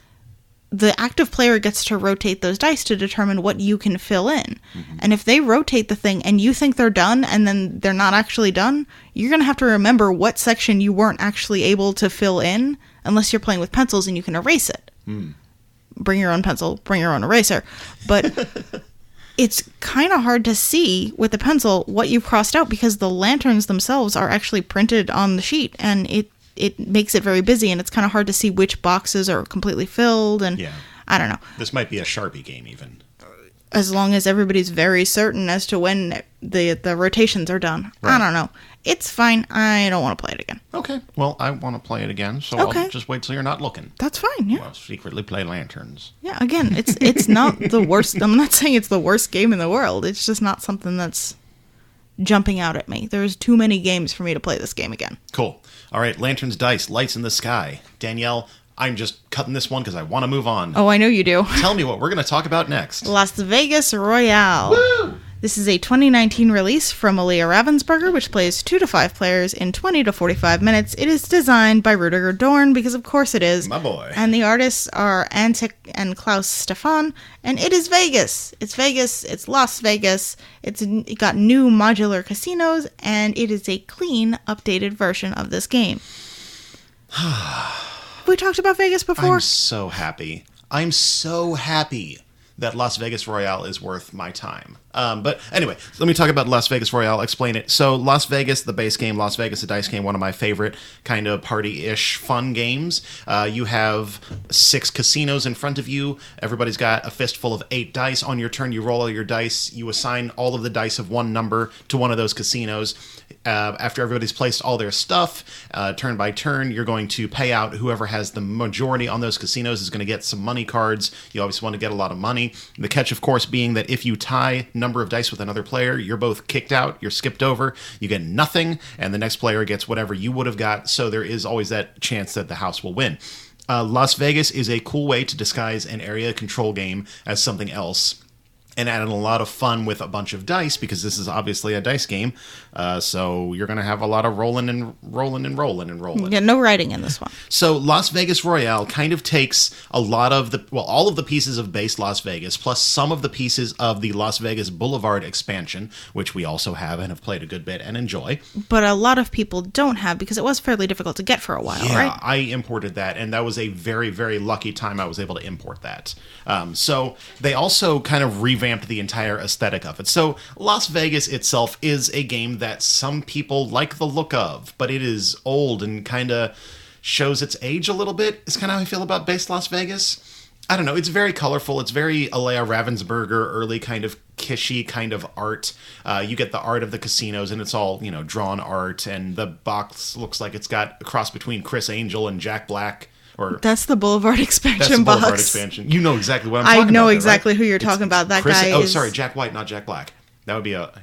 the active player gets to rotate those dice to determine what you can fill in. Mm-hmm. And if they rotate the thing and you think they're done and then they're not actually done, you're going to have to remember what section you weren't actually able to fill in unless you're playing with pencils and you can erase it. Bring your own pencil, bring your own eraser. But it's kind of hard to see with the pencil what you've crossed out because the lanterns themselves are actually printed on the sheet, and it makes it very busy, and it's kind of hard to see which boxes are completely filled, and I don't know. This might be a Sharpie game even. As long as everybody's very certain as to when the rotations are done. Right. I don't know. It's fine. I don't want to play it again. Okay. Well, I want to play it again, so I'll just wait till you're not looking. That's fine, yeah. Well, secretly play lanterns. Yeah, again, it's not the worst. I'm not saying it's the worst game in the world. It's just not something that's jumping out at me. There's too many games for me to play this game again. Cool. All right, lanterns, dice, lights in the sky. Danielle, I'm just cutting this one because I want to move on. Oh, I know you do. Tell me what we're going to talk about next. Las Vegas Royale. Woo! This is a 2019 release from Alia Ravensburger, which plays 2 to 5 players in 20 to 45 minutes. It is designed by Rudiger Dorn, because of course it is. My boy. And the artists are Antic and Klaus Stefan. And it is Vegas. It's Vegas. It's Las Vegas. It got new modular casinos, and it is a clean, updated version of this game. Have we talked about Vegas before? I'm so happy. I'm so happy that Las Vegas Royale is worth my time. But anyway, let me talk about Las Vegas Royale, explain it. So Las Vegas, the base game, Las Vegas, the dice game, one of my favorite kind of party-ish fun games. You have 6 casinos in front of you. Everybody's got a fistful of 8 dice. On your turn, you roll all your dice. You assign all of the dice of one number to one of those casinos. After everybody's placed all their stuff, turn by turn, you're going to pay out. Whoever has the majority on those casinos is going to get some money cards. You obviously want to get a lot of money. The catch, of course, being that if you tie number of dice with another player, you're both kicked out, you're skipped over, you get nothing, and the next player gets whatever you would have got, so there is always that chance that the house will win. Las Vegas is a cool way to disguise an area control game as something else, and added a lot of fun with a bunch of dice, because this is obviously a dice game, so you're going to have a lot of rolling. Yeah, no writing in this one. So Las Vegas Royale kind of takes a lot of all of the pieces of base Las Vegas, plus some of the pieces of the Las Vegas Boulevard expansion, which we also have and have played a good bit and enjoy. But a lot of people don't have, because it was fairly difficult to get for a while, right? I imported that, and that was a very, very lucky time I was able to import that. So they also kind of revamped the entire aesthetic of it. So Las Vegas itself is a game that some people like the look of, but it is old and kind of shows its age a little bit, is kind of how I feel about base Las Vegas. I don't know, it's very colorful, it's very Alia Ravensburger, early kind of kishy kind of art. You get the art of the casinos, and it's all, drawn art, and the box looks like it's got a cross between Chris Angel and Jack Black. That's the Boulevard expansion That's the box. Boulevard expansion. You know exactly what I'm talking about. I know there, exactly right? who you're talking about. That Chris, guy is... sorry, Jack White, not Jack Black. That would be that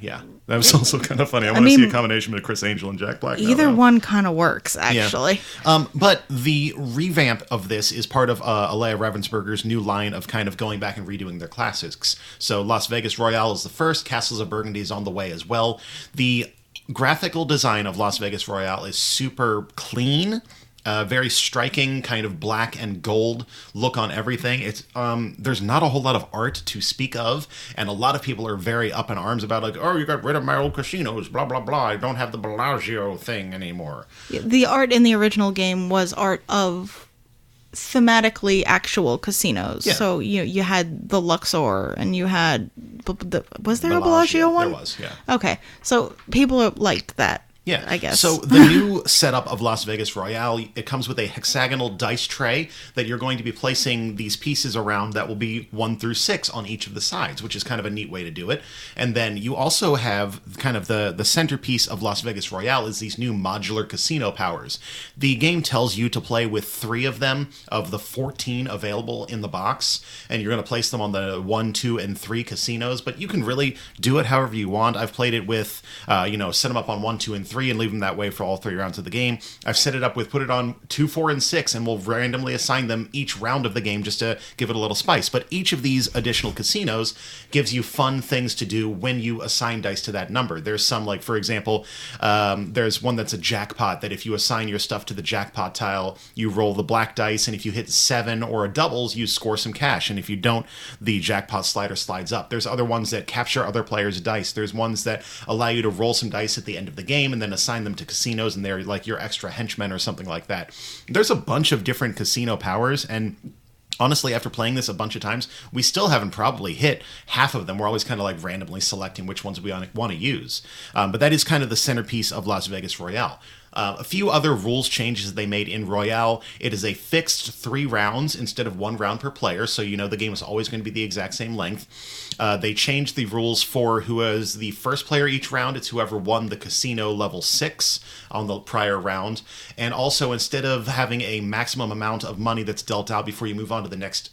was also kind of funny. I want to see a combination of Chris Angel and Jack Black. Either one kind of works, actually. Yeah. But the revamp of this is part of Alia Ravensburger's new line of kind of going back and redoing their classics. So Las Vegas Royale is the first. Castles of Burgundy is on the way as well. The graphical design of Las Vegas Royale is super clean. Very striking kind of black and gold look on everything. It's there's not a whole lot of art to speak of, and a lot of people are very up in arms about, like, oh, you got rid of my old casinos, blah, blah, blah. I don't have the Bellagio thing anymore. The art in the original game was art of thematically actual casinos. Yeah. So you had the Luxor, and you had... was there a Bellagio one? There was, yeah. Okay, so people liked that. Yeah, I guess. So the new setup of Las Vegas Royale, it comes with a hexagonal dice tray that you're going to be placing these pieces around that will be 1 through 6 on each of the sides, which is kind of a neat way to do it. And then you also have kind of the centerpiece of Las Vegas Royale is these new modular casino powers. The game tells you to play with 3 of them of the 14 available in the box, and you're going to place them on the 1, 2, and 3 casinos, but you can really do it however you want. I've played it with, set them up on 1, 2, and 3, and leave them that way for all 3 rounds of the game. I've set it up with put it on 2, 4, and 6, and we'll randomly assign them each round of the game just to give it a little spice. But each of these additional casinos gives you fun things to do when you assign dice to that number. There's some, like, for example, there's one that's a jackpot, that if you assign your stuff to the jackpot tile, you roll the black dice, and if you hit 7 or a doubles, you score some cash, and if you don't, the jackpot slider slides up. There's other ones that capture other players' dice. There's ones that allow you to roll some dice at the end of the game, and then assign them to casinos, and they're like your extra henchmen or something like that. There's a bunch of different casino powers, and honestly, after playing this a bunch of times, we still haven't probably hit half of them. We're always kind of like randomly selecting which ones we want to use. But that is kind of the centerpiece of Las Vegas Royale. A few other rules changes they made in Royale. It is a fixed 3 rounds instead of 1 round per player, so the game is always going to be the exact same length. They changed the rules for who is the first player each round. It's whoever won the casino level 6 on the prior round. And also, instead of having a maximum amount of money that's dealt out before you move on to the next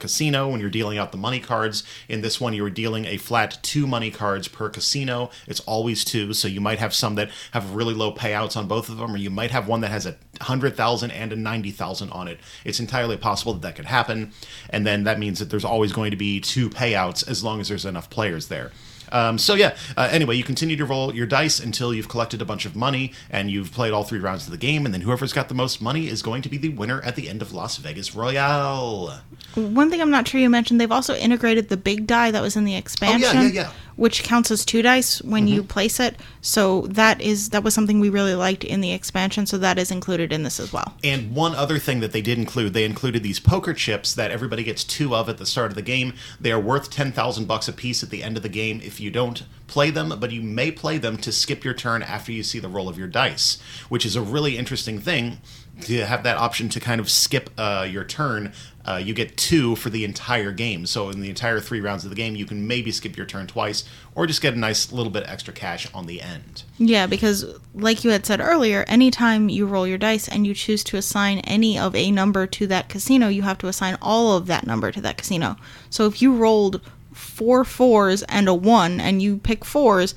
casino, when you're dealing out the money cards, in this one you're dealing a flat 2 money cards per casino. It's always 2, so you might have some that have really low payouts on both of them, or you might have one that has a 100,000 and a 90,000 on it. It's entirely possible that could happen, and then that means that there's always going to be 2 payouts as long as there's enough players there. Anyway, you continue to roll your dice until you've collected a bunch of money and you've played all 3 rounds of the game, and then whoever's got the most money is going to be the winner at the end of Las Vegas Royale. One thing I'm not sure you mentioned, they've also integrated the big die that was in the expansion, which counts as 2 dice when you place it. So that was something we really liked in the expansion, so that is included in this as well. And one other thing that they did include, they included these poker chips that everybody gets 2 of at the start of the game. They are worth $10,000 a piece at the end of the game if you don't play them, but you may play them to skip your turn after you see the roll of your dice, which is a really interesting thing to have that option to kind of skip your turn. You get 2 for the entire game. So in the entire 3 rounds of the game, you can maybe skip your turn twice or just get a nice little bit extra cash on the end. Yeah, because like you had said earlier, anytime you roll your dice and you choose to assign any of a number to that casino, you have to assign all of that number to that casino. So if you rolled 4 4s and a 1 and you pick 4s,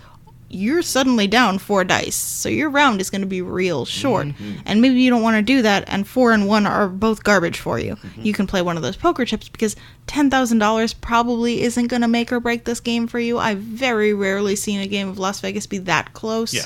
you're suddenly down 4 dice. So your round is going to be real short. And maybe you don't want to do that, and 4 and 1 are both garbage for you. You can play one of those poker chips because $10,000 probably isn't going to make or break this game for you. I've very rarely seen a game of Las Vegas be that close. Yeah.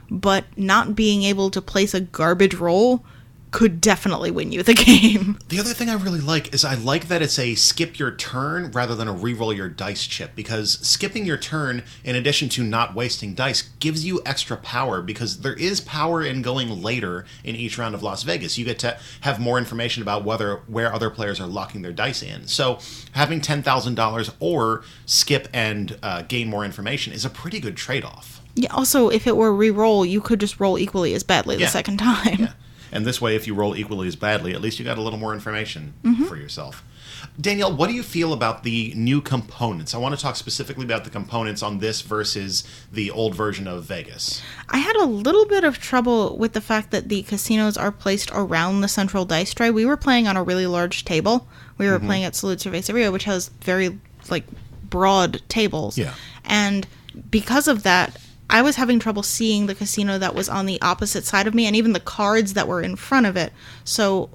But not being able to place a garbage roll could definitely win you the game. The other thing I really like is I like that it's a skip your turn rather than a reroll your dice chip, because skipping your turn, in addition to not wasting dice, gives you extra power, because there is power in going later in each round of Las Vegas. You get to have more information about where other players are locking their dice in. So having $10,000 or skip and gain more information is a pretty good trade-off. Yeah, also, if it were reroll, you could just roll equally as badly the second time. Yeah. And this way, if you roll equally as badly, at least you got a little more information for yourself. Danielle, what do you feel about the new components? I want to talk specifically about the components on this versus the old version of Vegas. I had a little bit of trouble with the fact that the casinos are placed around the central dice tray. We were playing on a really large table. We were playing at Salute Cerveceria, which has very, broad tables. Yeah. And because of that, I was having trouble seeing the casino that was on the opposite side of me, and even the cards that were in front of it. So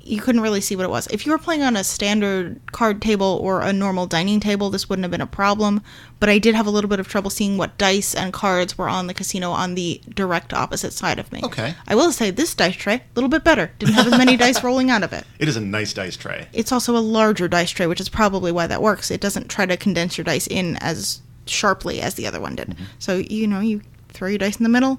you couldn't really see what it was. If you were playing on a standard card table or a normal dining table, this wouldn't have been a problem. But I did have a little bit of trouble seeing what dice and cards were on the casino on the direct opposite side of me. Okay. I will say this dice tray, a little bit better. Didn't have as many dice rolling out of it. It is a nice dice tray. It's also a larger dice tray, which is probably why that works. It doesn't try to condense your dice in as sharply as the other one did. So, you throw your dice in the middle,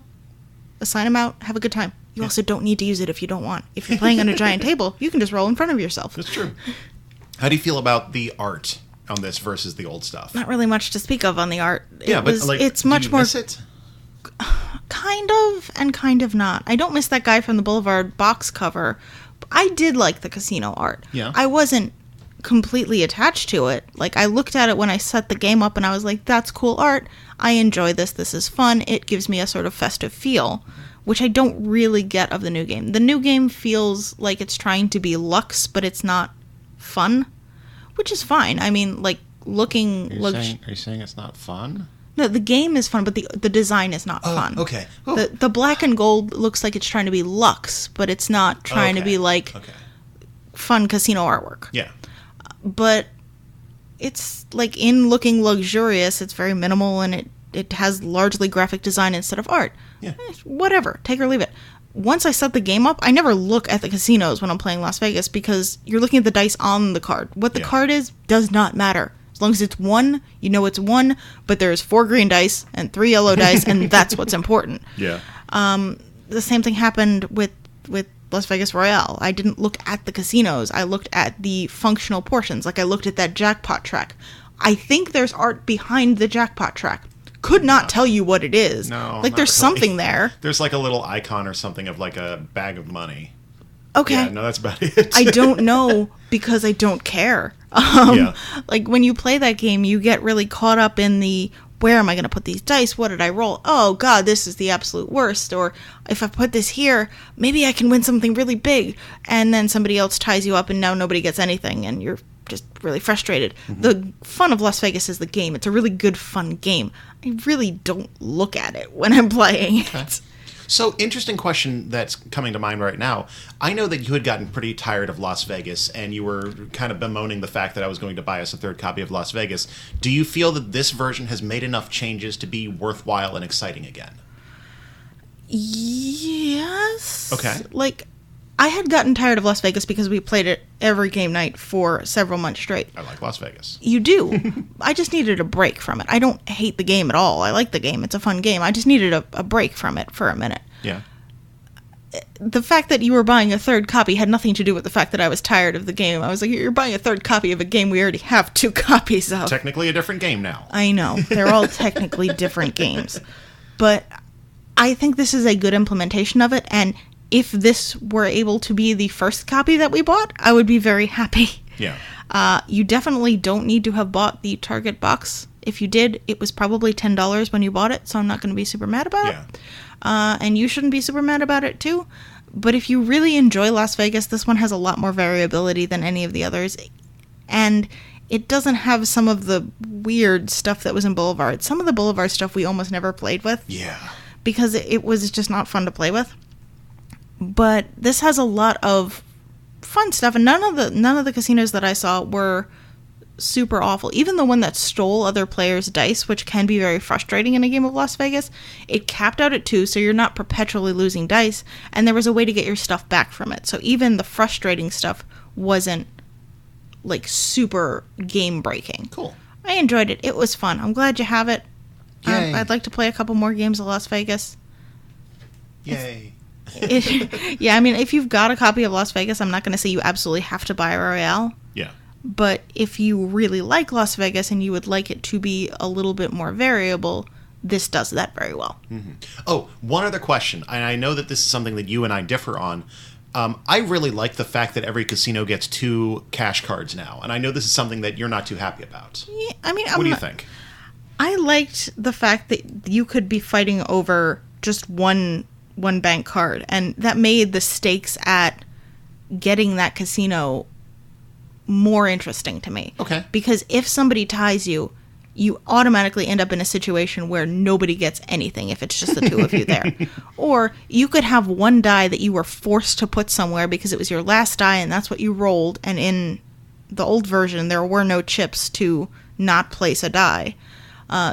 assign them out, have a good time. You also don't need to use it if you don't want. If you're playing on a giant table, you can just roll in front of yourself. That's true. How do you feel about the art on this versus the old stuff? Not really much to speak of on the art. It's much do you more... miss it? Kind of and kind of not. I don't miss that guy from the Boulevard box cover. I did like the casino art. Yeah. I wasn't completely attached to it. I looked at it when I set the game up and I was like, that's cool art. I enjoy this. This is fun. It gives me a sort of festive feel, which I don't really get of the new game. The new game feels like it's trying to be luxe, but it's not fun, which is fine. I mean, looking... Are you saying it's not fun? No, the game is fun, but the design is not fun. Okay. The black and gold looks like it's trying to be luxe, but it's not trying to be fun casino artwork. Yeah. But it's in looking luxurious. It's very minimal, and it has largely graphic design instead of art. Yeah. Whatever, take or leave it. Once I set the game up, I never look at the casinos when I'm playing Las Vegas because you're looking at the dice on the card. What the card is does not matter. As long as it's 1, you know it's 1, but there's 4 green dice and 3 yellow dice, and that's what's important. Yeah. The same thing happened with Las Vegas Royale. I didn't look at the casinos. I looked at the functional portions. I looked at that jackpot track. I think there's art behind the jackpot track. Could not tell you what it is. No, there's something there. There's a little icon or something of a bag of money. Okay. Yeah, no, that's about it. I don't know because I don't care. When you play that game, you get really caught up in the, where am I going to put these dice? What did I roll? Oh, God, this is the absolute worst. Or if I put this here, maybe I can win something really big. And then somebody else ties you up and now nobody gets anything and you're just really frustrated. The fun of Las Vegas is the game. It's a really good, fun game. I really don't look at it when I'm playing it. So, interesting question that's coming to mind right now. I know that you had gotten pretty tired of Las Vegas, and you were kind of bemoaning the fact that I was going to buy us a third copy of Las Vegas. Do you feel that this version has made enough changes to be worthwhile and exciting again? Yes. Okay. Like, I had gotten tired of Las Vegas because we played it every game night for several months straight. I like Las Vegas. You do. I just needed a break from it. I don't hate the game at all. I like the game. It's a fun game. I just needed a break from it for a minute. Yeah. The fact that you were buying a third copy had nothing to do with the fact that I was tired of the game. I was like, you're buying a third copy of a game we already have 2 copies of. Technically a different game now. I know. They're all technically different games. But I think this is a good implementation of it, and if this were able to be the first copy that we bought, I would be very happy. Yeah. You definitely don't need to have bought the Target box. If you did, it was probably $10 when you bought it, so I'm not going to be super mad about it. And you shouldn't be super mad about it, too. But if you really enjoy Las Vegas, this one has a lot more variability than any of the others. And it doesn't have some of the weird stuff that was in Boulevard. Some of the Boulevard stuff we almost never played with. Yeah. Because it was just not fun to play with. But this has a lot of fun stuff, and none of the casinos that I saw were super awful. Even the one that stole other players' dice, which can be very frustrating in a game of Las Vegas, it capped out at 2, so you're not perpetually losing dice, and there was a way to get your stuff back from it. So even the frustrating stuff wasn't like super game breaking. Cool. I enjoyed it. It was fun. I'm glad you have it. Yay. I'd like to play a couple more games of Las Vegas. Yay. Yeah, I mean, if you've got a copy of Las Vegas, I'm not going to say you absolutely have to buy Royale. Yeah. But if you really like Las Vegas and you would like it to be a little bit more variable, this does that very well. Mm-hmm. Oh, one other question, and I know that this is something that you and I differ on. I really like the fact that every casino gets 2 cash cards now, and I know this is something that you're not too happy about. Yeah, I mean, what do you think? I liked the fact that you could be fighting over just one bank card, and that made the stakes at getting that casino more interesting to me. Okay. Because if somebody ties you, you automatically end up in a situation where nobody gets anything if it's just the 2 of you there. Or you could have one die that you were forced to put somewhere because it was your last die and that's what you rolled, and in the old version there were no chips to not place a die.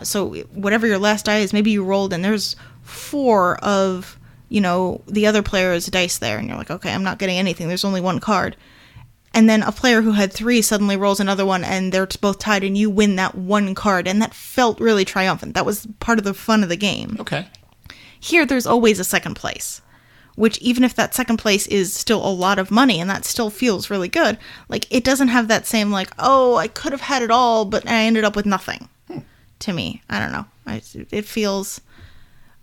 So whatever your last die is, maybe you rolled and there's 4 of, the other player's dice there, and you're like, okay, I'm not getting anything. There's only 1 card. And then a player who had 3 suddenly rolls another one, and they're both tied, and you win that 1 card, and that felt really triumphant. That was part of the fun of the game. Okay. Here, there's always a second place, which even if that second place is still a lot of money, and that still feels really good, like, it doesn't have that same, like, oh, I could have had it all, but I ended up with nothing. To me, I don't know. It feels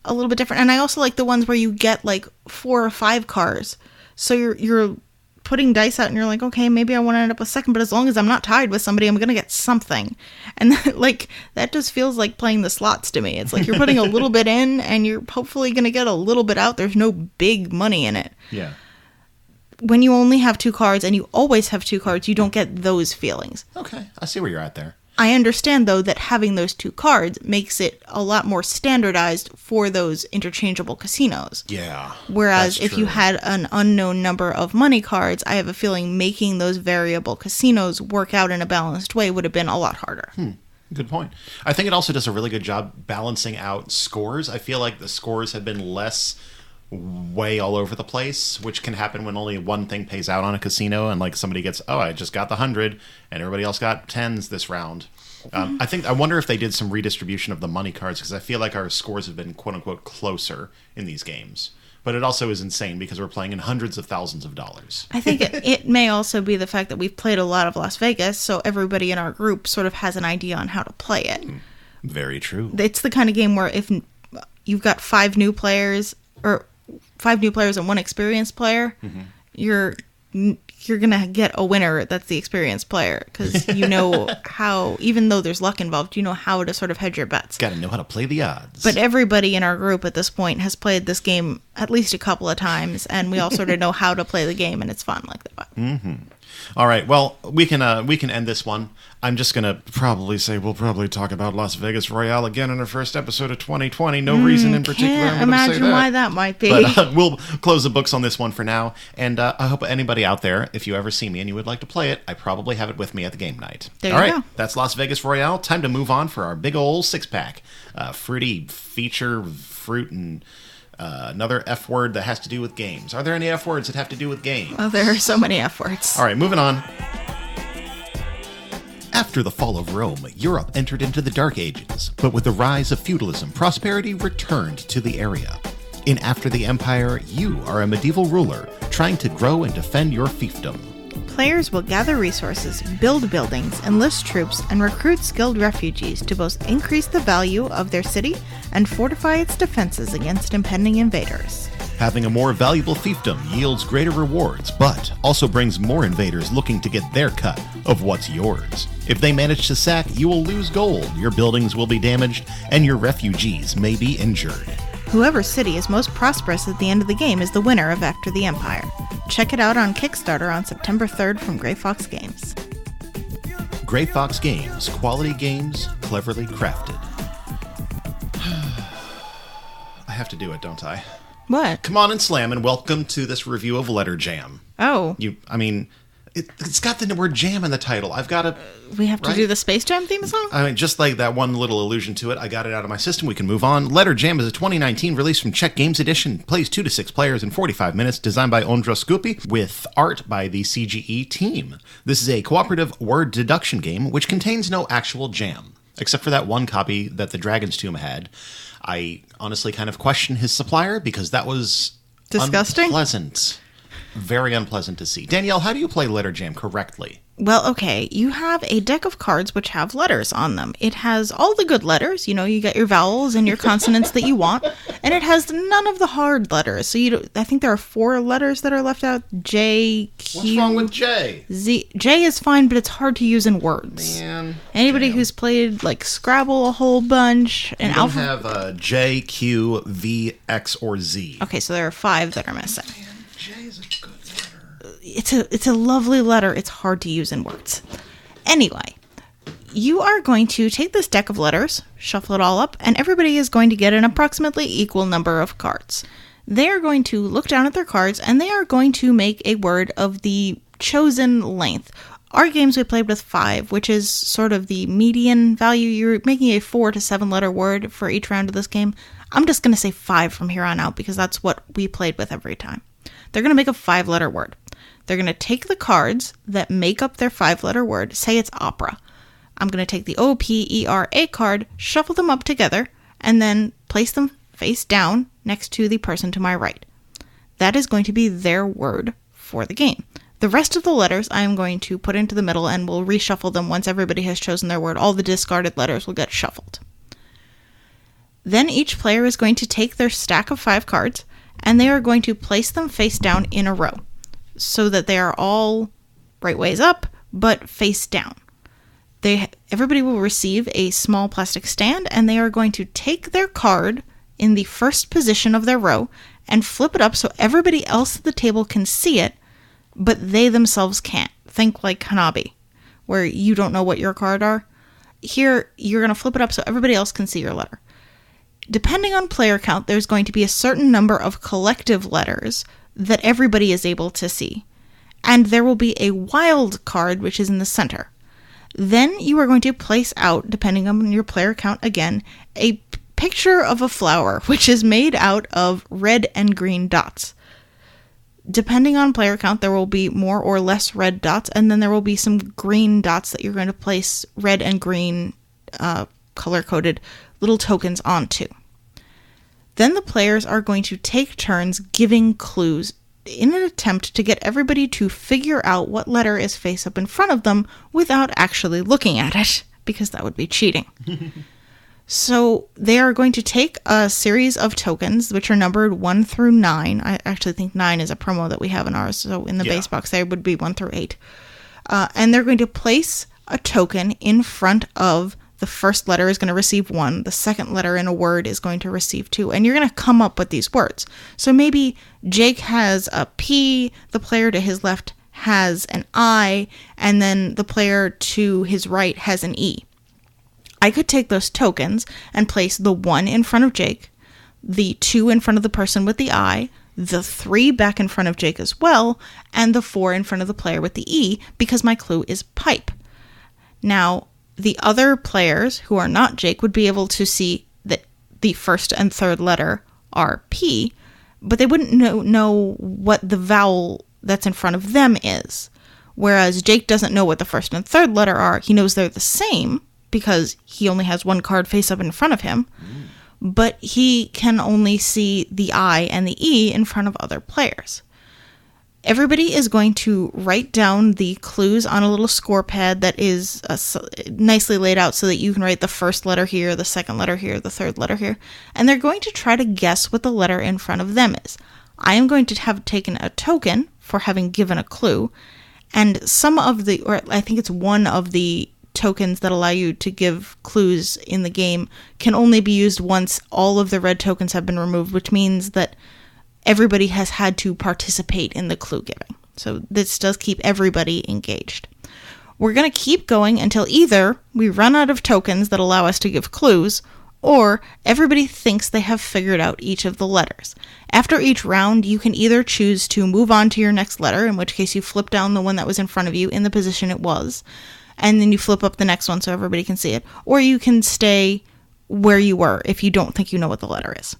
a little bit different. And I also like the ones where you get like 4 or 5 cars. So you're putting dice out and you're like, okay, maybe I want to end up with second, but as long as I'm not tied with somebody, I'm going to get something. And that just feels like playing the slots to me. It's like you're putting a little bit in and you're hopefully going to get a little bit out. There's no big money in it. Yeah. When you only have 2 cards and you always have 2 cards, you don't get those feelings. Okay. I see where you're at there. I understand, though, that having those 2 cards makes it a lot more standardized for those interchangeable casinos. Yeah. Whereas if you had an unknown number of money cards, I have a feeling making those variable casinos work out in a balanced way would have been a lot harder. Good point. I think it also does a really good job balancing out scores. I feel like the scores have been less way all over the place, which can happen when only one thing pays out on a casino, and like somebody gets, oh, I just got the 100 and everybody else got 10s this round. I wonder if they did some redistribution of the money cards, because I feel like our scores have been quote unquote closer in these games, but it also is insane because we're playing in hundreds of thousands of dollars. I think it may also be the fact that we've played a lot of Las Vegas, so everybody in our group sort of has an idea on how to play it. Very true. It's the kind of game where if you've got 5 new players or 5 new players and 1 experienced player, you're gonna get a winner that's the experienced player, because you know how, even though there's luck involved, you know how to sort of hedge your bets. Gotta know how to play the odds. But everybody in our group at this point has played this game at least a couple of times, and we all sort of know how to play the game, and it's fun like that. All right. Well, we can end this one. I'm just gonna probably say we'll probably talk about Las Vegas Royale again in our first episode of 2020. No reason in particular. Can't I'm gonna say imagine that. why that might be. But we'll close the books on this one for now. And I hope anybody out there, if you ever see me and you would like to play it, I probably have it with me at the game night. There All you right. go. That's Las Vegas Royale. Time to move on for our big ol' 6-pack. Fruity feature, fruit, and another F word that has to do with games. Are there any F words that have to do with games? Oh, there are so many F words. All right, moving on. After the fall of Rome, Europe entered into the Dark Ages, but with the rise of feudalism, prosperity returned to the area. In After the Empire, you are a medieval ruler trying to grow and defend your fiefdom. Players will gather resources, build buildings, enlist troops, and recruit skilled refugees to both increase the value of their city and fortify its defenses against impending invaders. Having a more valuable fiefdom yields greater rewards, but also brings more invaders looking to get their cut of what's yours. If they manage to sack, you will lose gold, your buildings will be damaged, and your refugees may be injured. Whoever's city is most prosperous at the end of the game is the winner of After the Empire. Check it out on Kickstarter on September 3rd from Grey Fox Games. Grey Fox Games, quality games, cleverly crafted. I have to do it, don't I? What? Come on and slam, and welcome to this review of Letter Jam. Oh. It's got the word jam in the title. I've got to... We have to right? do the Space Jam theme song? I mean, just like that one little allusion to it, I got it out of my system. We can move on. Letter Jam is a 2019 release from Czech Games Edition. Plays 2 to 6 players in 45 minutes. Designed by Ondra Skupy with art by the CGE team. This is a cooperative word deduction game which contains no actual jam, except for that one copy that the Dragon's Tomb had. I honestly kind of question his supplier because that was disgusting. Unpleasant. Very unpleasant to see. Danielle, how do you play Letter Jam correctly? Well, okay, you have a deck of cards which have letters on them. It has all the good letters, you get your vowels and your consonants that you want, and it has none of the hard letters. So I think there are 4 letters that are left out. J, Q... What's wrong with J? Z. J is fine, but it's hard to use in words. Man. Anybody Jam. who's played, Scrabble a whole bunch... You don't have J, Q, V, X, or Z. Okay, so there are 5 that are missing. Man, J is a good letter. It's a lovely letter. It's hard to use in words. Anyway, you are going to take this deck of letters, shuffle it all up, and everybody is going to get an approximately equal number of cards. They are going to look down at their cards, and they are going to make a word of the chosen length. Our games we played with 5, which is sort of the median value. You're making a 4 to 7 letter word for each round of this game. I'm just going to say 5 from here on out because that's what we played with every time. They're going to make a 5-letter word. They're going to take the cards that make up their 5-letter word, say it's opera. I'm going to take the O-P-E-R-A card, shuffle them up together, and then place them face down next to the person to my right. That is going to be their word for the game. The rest of the letters I am going to put into the middle and we'll reshuffle them once everybody has chosen their word. All the discarded letters will get shuffled. Then each player is going to take their stack of 5 cards and they are going to place them face down in a row so that they are all right ways up but face down. Everybody will receive a small plastic stand and they are going to take their card in the first position of their row and flip it up so everybody else at the table can see it, but they themselves can't. Think like Hanabi, where you don't know what your card are. Here, you're going to flip it up so everybody else can see your letter. Depending on player count, there's going to be a certain number of collective letters that everybody is able to see. And there will be a wild card, which is in the center. Then you are going to place out, depending on your player count again, a picture of a flower, which is made out of red and green dots. Depending on player count, there will be more or less red dots, and then there will be some green dots that you're going to place red and green color-coded little tokens onto. Then the players are going to take turns giving clues in an attempt to get everybody to figure out what letter is face up in front of them without actually looking at it, because that would be cheating. So they are going to take a series of tokens, which are numbered 1 through 9. I actually think 9 is a promo that we have in ours, so in the base box there would be 1 through 8. And they're going to place a token in front of the first letter is going to receive 1, the second letter in a word is going to receive 2, and you're going to come up with these words. So maybe Jake has a P, the player to his left has an I, and then the player to his right has an E. I could take those tokens and place the 1 in front of Jake, the 2 in front of the person with the I, the 3 back in front of Jake as well, and the 4 in front of the player with the E, because my clue is pipe. Now, the other players who are not Jake would be able to see that the first and third letter are P, but they wouldn't know what the vowel that's in front of them is. Whereas Jake doesn't know what the first and third letter are. He knows they're the same because he only has one card face up in front of him. But he can only see the I and the E in front of other players. Everybody is going to write down the clues on a little score pad that is nicely laid out so that you can write the first letter here, the second letter here, the third letter here. And they're going to try to guess what the letter in front of them is. I am going to have taken a token for having given a clue. And some of the, or I think it's one of the tokens that allow you to give clues in the game can only be used once all of the red tokens have been removed, which means that everybody has had to participate in the clue giving. So this does keep everybody engaged. We're going to keep going until either we run out of tokens that allow us to give clues, or everybody thinks they have figured out each of the letters. After each round, you can either choose to move on to your next letter, in which case you flip down the one that was in front of you in the position it was, and then you flip up the next one so everybody can see it, or you can stay where you were if you don't think you know what the letter is.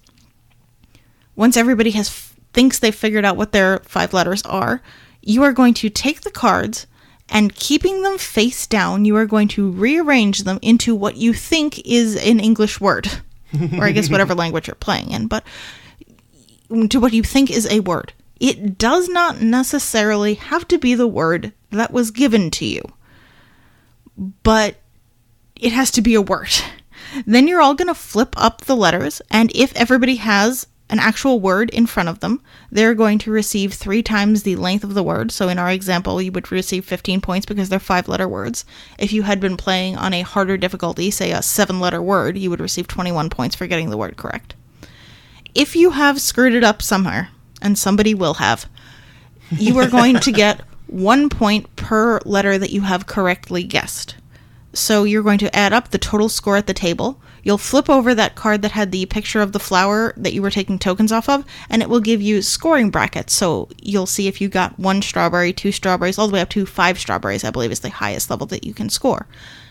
Once everybody thinks they've figured out what their 5 letters are, you are going to take the cards and, keeping them face down, you are going to rearrange them into what you think is an English word, or I guess whatever language you're playing in, but to what you think is a word. It does not necessarily have to be the word that was given to you, but it has to be a word. Then you're all going to flip up the letters, and if everybody has an actual word in front of them, they're going to receive 3 times the length of the word. So in our example, you would receive 15 points because they're 5-letter words. If you had been playing on a harder difficulty, say a 7-letter word, you would receive 21 points for getting the word correct. If you have screwed it up somewhere, and somebody will have, you are going to get 1 point per letter that you have correctly guessed. So you're going to add up the total score at the table. You'll flip over that card that had the picture of the flower that you were taking tokens off of, and it will give you scoring brackets. So you'll see if you got 1 strawberry, 2 strawberries, all the way up to 5 strawberries, I believe is the highest level that you can score.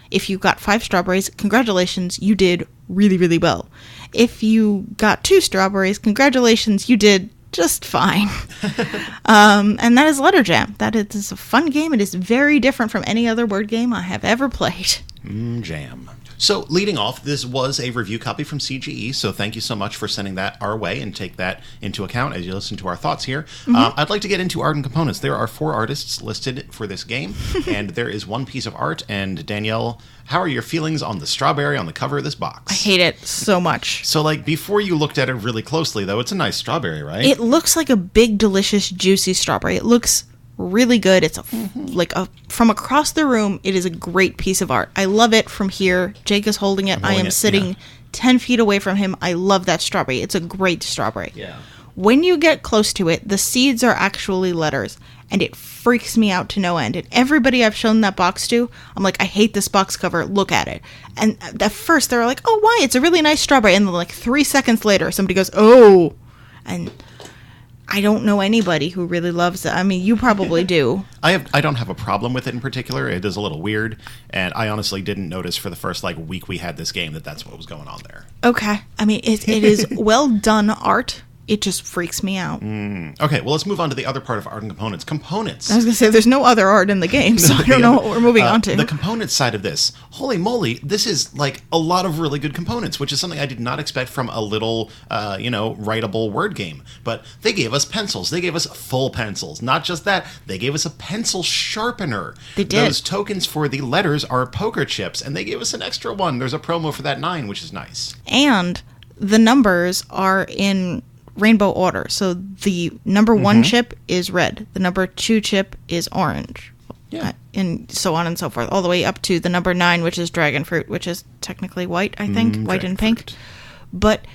If you got 5 strawberries, congratulations, you did really, really well. If you got 2 strawberries, congratulations, you did just fine. And that is Letter Jam. That is a fun game. It is very different from any other word game I have ever played. Jam. So leading off, this was a review copy from CGE, so thank you so much for sending that our way and take that into account as you listen to our thoughts here. I'd like to get into art and components. There are 4 artists listed for this game, and there is 1 piece of art. And Danielle, how are your feelings on the strawberry on the cover of this box? I hate it so much. So, like, before you looked at it really closely, though, it's a nice strawberry, right? It looks like a big, delicious, juicy strawberry. It looks really good. It's from across the room, it is a great piece of art. I love it from here. Jake is holding it. I am sitting 10 feet away from him. I love that strawberry. It's a great strawberry. Yeah. When you get close to it, the seeds are actually letters, and it freaks me out to no end. And everybody I've shown that box to, I'm like, I hate this box cover. Look at it. And at first, they're like, oh, why? It's a really nice strawberry. And then, like, 3 seconds later, somebody goes, oh. And I don't know anybody who really loves it. I mean, you probably do. I don't have a problem with it in particular. It is a little weird, and I honestly didn't notice for the first week we had this game that's what was going on there. Okay. I mean, it is well done art. It just freaks me out. Okay, well, let's move on to the other part of art and components. Components. I was going to say, there's no other art in the game, so I don't know what we're moving on to. The components side of this. Holy moly, this is, like, a lot of really good components, which is something I did not expect from a little, writable word game. But they gave us pencils. They gave us full pencils. Not just that, they gave us a pencil sharpener. They did. Those tokens for the letters are poker chips, and they gave us an extra one. There's a promo for that 9, which is nice. And the numbers are in rainbow order. So the number 1 chip is red. The number 2 chip is orange. Yeah. And so on and so forth. All the way up to the number 9, which is dragon fruit, which is technically white, I think. White and pink. Fruit. But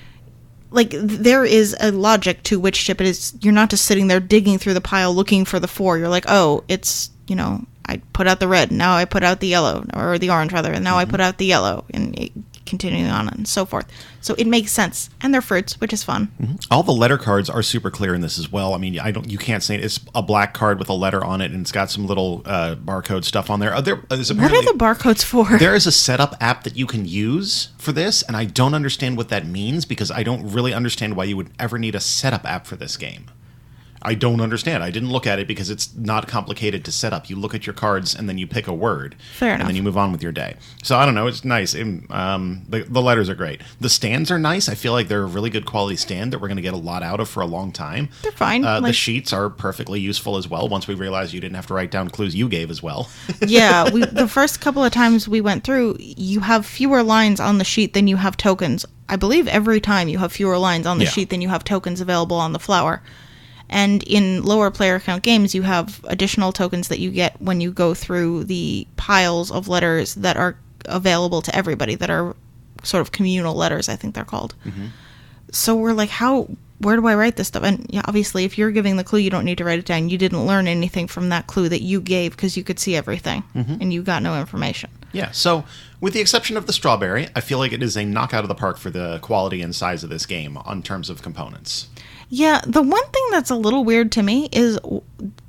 like, there is a logic to which ship it is. You're not just sitting there digging through the pile looking for the 4. You're like, oh, it's, I put out the red, now I put out the yellow, or the orange rather, and now I put out the yellow, and continuing on and so forth. So it makes sense. And they're fruits, which is fun. Mm-hmm. All the letter cards are super clear in this as well. I mean, you can't say it's a black card with a letter on it, and it's got some little barcode stuff on there. What are the barcodes for? There is a setup app that you can use for this, and I don't understand what that means, because I don't really understand why you would ever need a setup app for this game. I don't understand. I didn't look at it because it's not complicated to set up. You look at your cards and then you pick a word. Fair enough. And then you move on with your day. So I don't know. It's nice. The letters are great. The stands are nice. I feel like they're a really good quality stand that we're going to get a lot out of for a long time. They're fine. The sheets are perfectly useful as well once we realized you didn't have to write down clues you gave as well. Yeah. The first couple of times we went through, you have fewer lines on the sheet than you have tokens. I believe every time you have fewer lines on the sheet than you have tokens available on the flower. And in lower player count games, you have additional tokens that you get when you go through the piles of letters that are available to everybody, that are sort of communal letters, I think they're called. Mm-hmm. So we're like, where do I write this stuff? And yeah, obviously, if you're giving the clue, you don't need to write it down. You didn't learn anything from that clue that you gave because you could see everything, and you got no information. Yeah, so with the exception of the strawberry, I feel like it is a knockout of the park for the quality and size of this game on terms of components. Yeah, the one thing that's a little weird to me is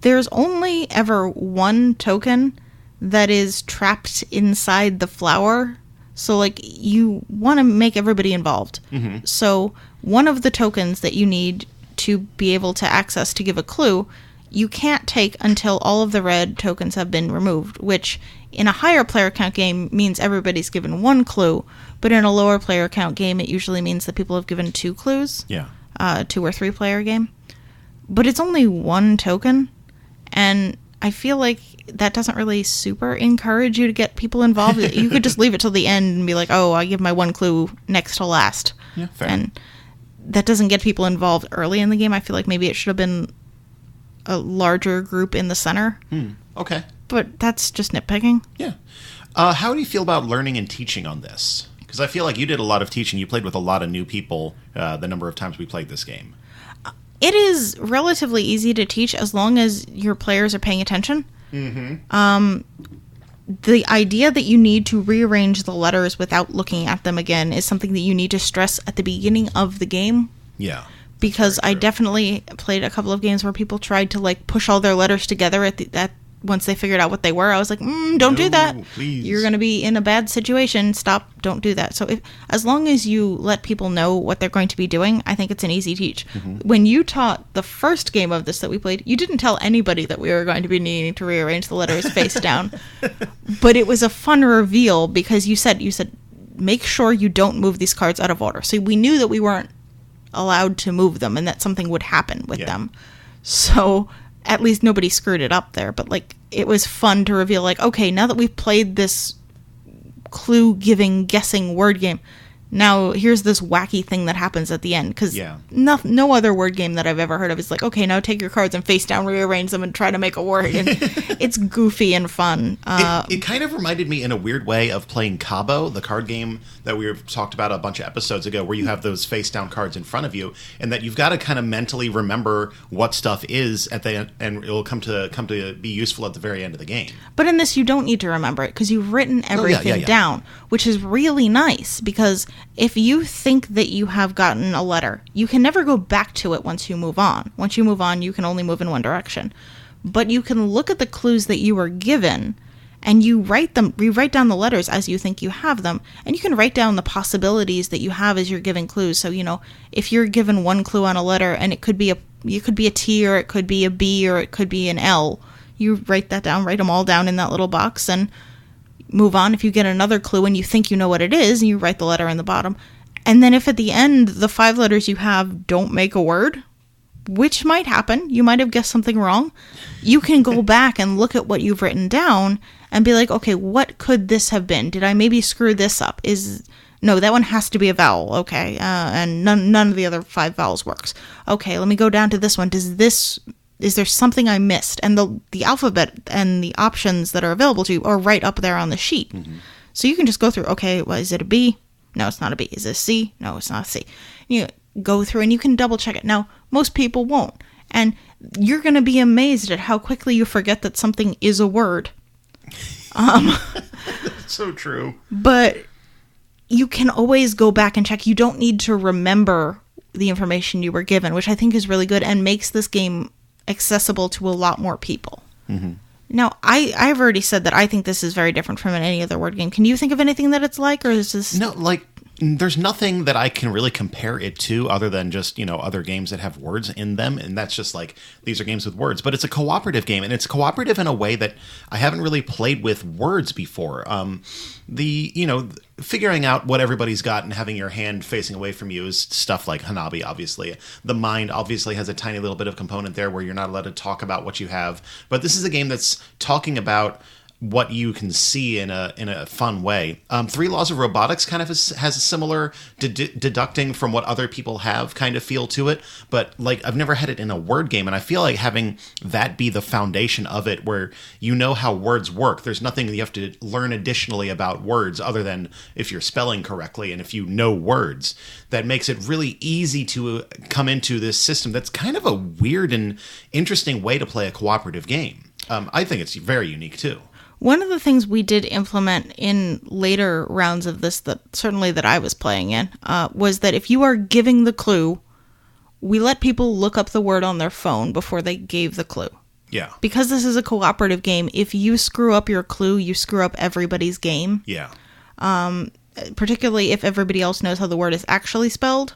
there's only ever one token that is trapped inside the flower. So, like, you want to make everybody involved. Mm-hmm. So, one of the tokens that you need to be able to access to give a clue, you can't take until all of the red tokens have been removed, which in a higher player count game means everybody's given 1 clue, but in a lower player count game, it usually means that people have given 2 clues. Yeah. 2 or 3 player game. But it's only 1 token, and I feel like that doesn't really super encourage you to get people involved. You could just leave it till the end and be like, oh, I give my 1 clue next to last. Yeah, fair. And that doesn't get people involved early in the game. I feel like maybe it should have been a larger group in the center. Okay. But that's just nitpicking. Yeah. How do you feel about learning and teaching on this? Because I feel like you did a lot of teaching. You played with a lot of new people the number of times we played this game. It is relatively easy to teach as long as your players are paying attention. Mm-hmm. The idea that you need to rearrange the letters without looking at them again is something that you need to stress at the beginning of the game. Yeah. Because I definitely played a couple of games where people tried to, like, push all their letters together at once they figured out what they were. I was like, don't do that. Please. You're going to be in a bad situation. Stop. Don't do that. So as long as you let people know what they're going to be doing, I think it's an easy teach. Mm-hmm. When you taught the first game of this that we played, you didn't tell anybody that we were going to be needing to rearrange the letters face down. But it was a fun reveal because you said, make sure you don't move these cards out of order. So we knew that we weren't allowed to move them and that something would happen with them. So at least nobody screwed it up there, but, like, it was fun to reveal, like, okay, now that we've played this clue-giving, guessing word game, now here's this wacky thing that happens at the end, because no other word game that I've ever heard of is like, okay, now take your cards and face down, rearrange them, and try to make a word, and it's goofy and fun. It kind of reminded me in a weird way of playing Cabo, the card game that we talked about a bunch of episodes ago, where you have those face down cards in front of you, and that you've got to kind of mentally remember what stuff is at the end, and it'll come to be useful at the very end of the game. But in this, you don't need to remember it because you've written everything down, which is really nice, because if you think that you have gotten a letter, you can never go back to it once you move on. Once you move on, you can only move in one direction. But you can look at the clues that you were given, and you write down the letters as you think you have them, and you can write down the possibilities that you have as you're giving clues. So, if you're given 1 clue on a letter, and it could be a T, or it could be a B, or it could be an L, you write that down, write them all down in that little box, and move on. If you get another clue and you think you know what it is, you write the letter in the bottom. And then if at the end the 5 letters you have don't make a word, which might happen, you might have guessed something wrong, you can go back and look at what you've written down and be like, okay, what could this have been? Did I maybe screw this up? No, that one has to be a vowel. Okay. And none of the other 5 vowels works. Okay, let me go down to this one. Is there something I missed? And the alphabet and the options that are available to you are right up there on the sheet. Mm-hmm. So you can just go through, okay, well, is it a B? No, it's not a B. Is it a C? No, it's not a C. go through and you can double check it. Now, most people won't. And you're going to be amazed at how quickly you forget that something is a word. So true. But you can always go back and check. You don't need to remember the information you were given, which I think is really good and makes this game accessible to a lot more people. Mm-hmm. Now, I've already said that I think this is very different from any other word game. Can you think of anything that it's like, or is this... No, like, there's nothing that I can really compare it to other than just, other games that have words in them. And that's just like, these are games with words. But it's a cooperative game, and it's cooperative in a way that I haven't really played with words before. Figuring out what everybody's got and having your hand facing away from you is stuff like Hanabi, obviously. The mind obviously has a tiny little bit of component there where you're not allowed to talk about what you have. But this is a game that's talking about what you can see in a fun way. Three Laws of Robotics kind of has a similar deducting from what other people have kind of feel to it, but like I've never had it in a word game, and I feel like having that be the foundation of it, where you know how words work. There's nothing you have to learn additionally about words other than if you're spelling correctly and if you know words. That makes it really easy to come into this system that's kind of a weird and interesting way to play a cooperative game. I think it's very unique too. One of the things we did implement in later rounds of this, that certainly that I was playing in, was that if you are giving the clue, we let people look up the word on their phone before they gave the clue. Yeah. Because this is a cooperative game, if you screw up your clue, you screw up everybody's game. Yeah. Particularly if everybody else knows how the word is actually spelled.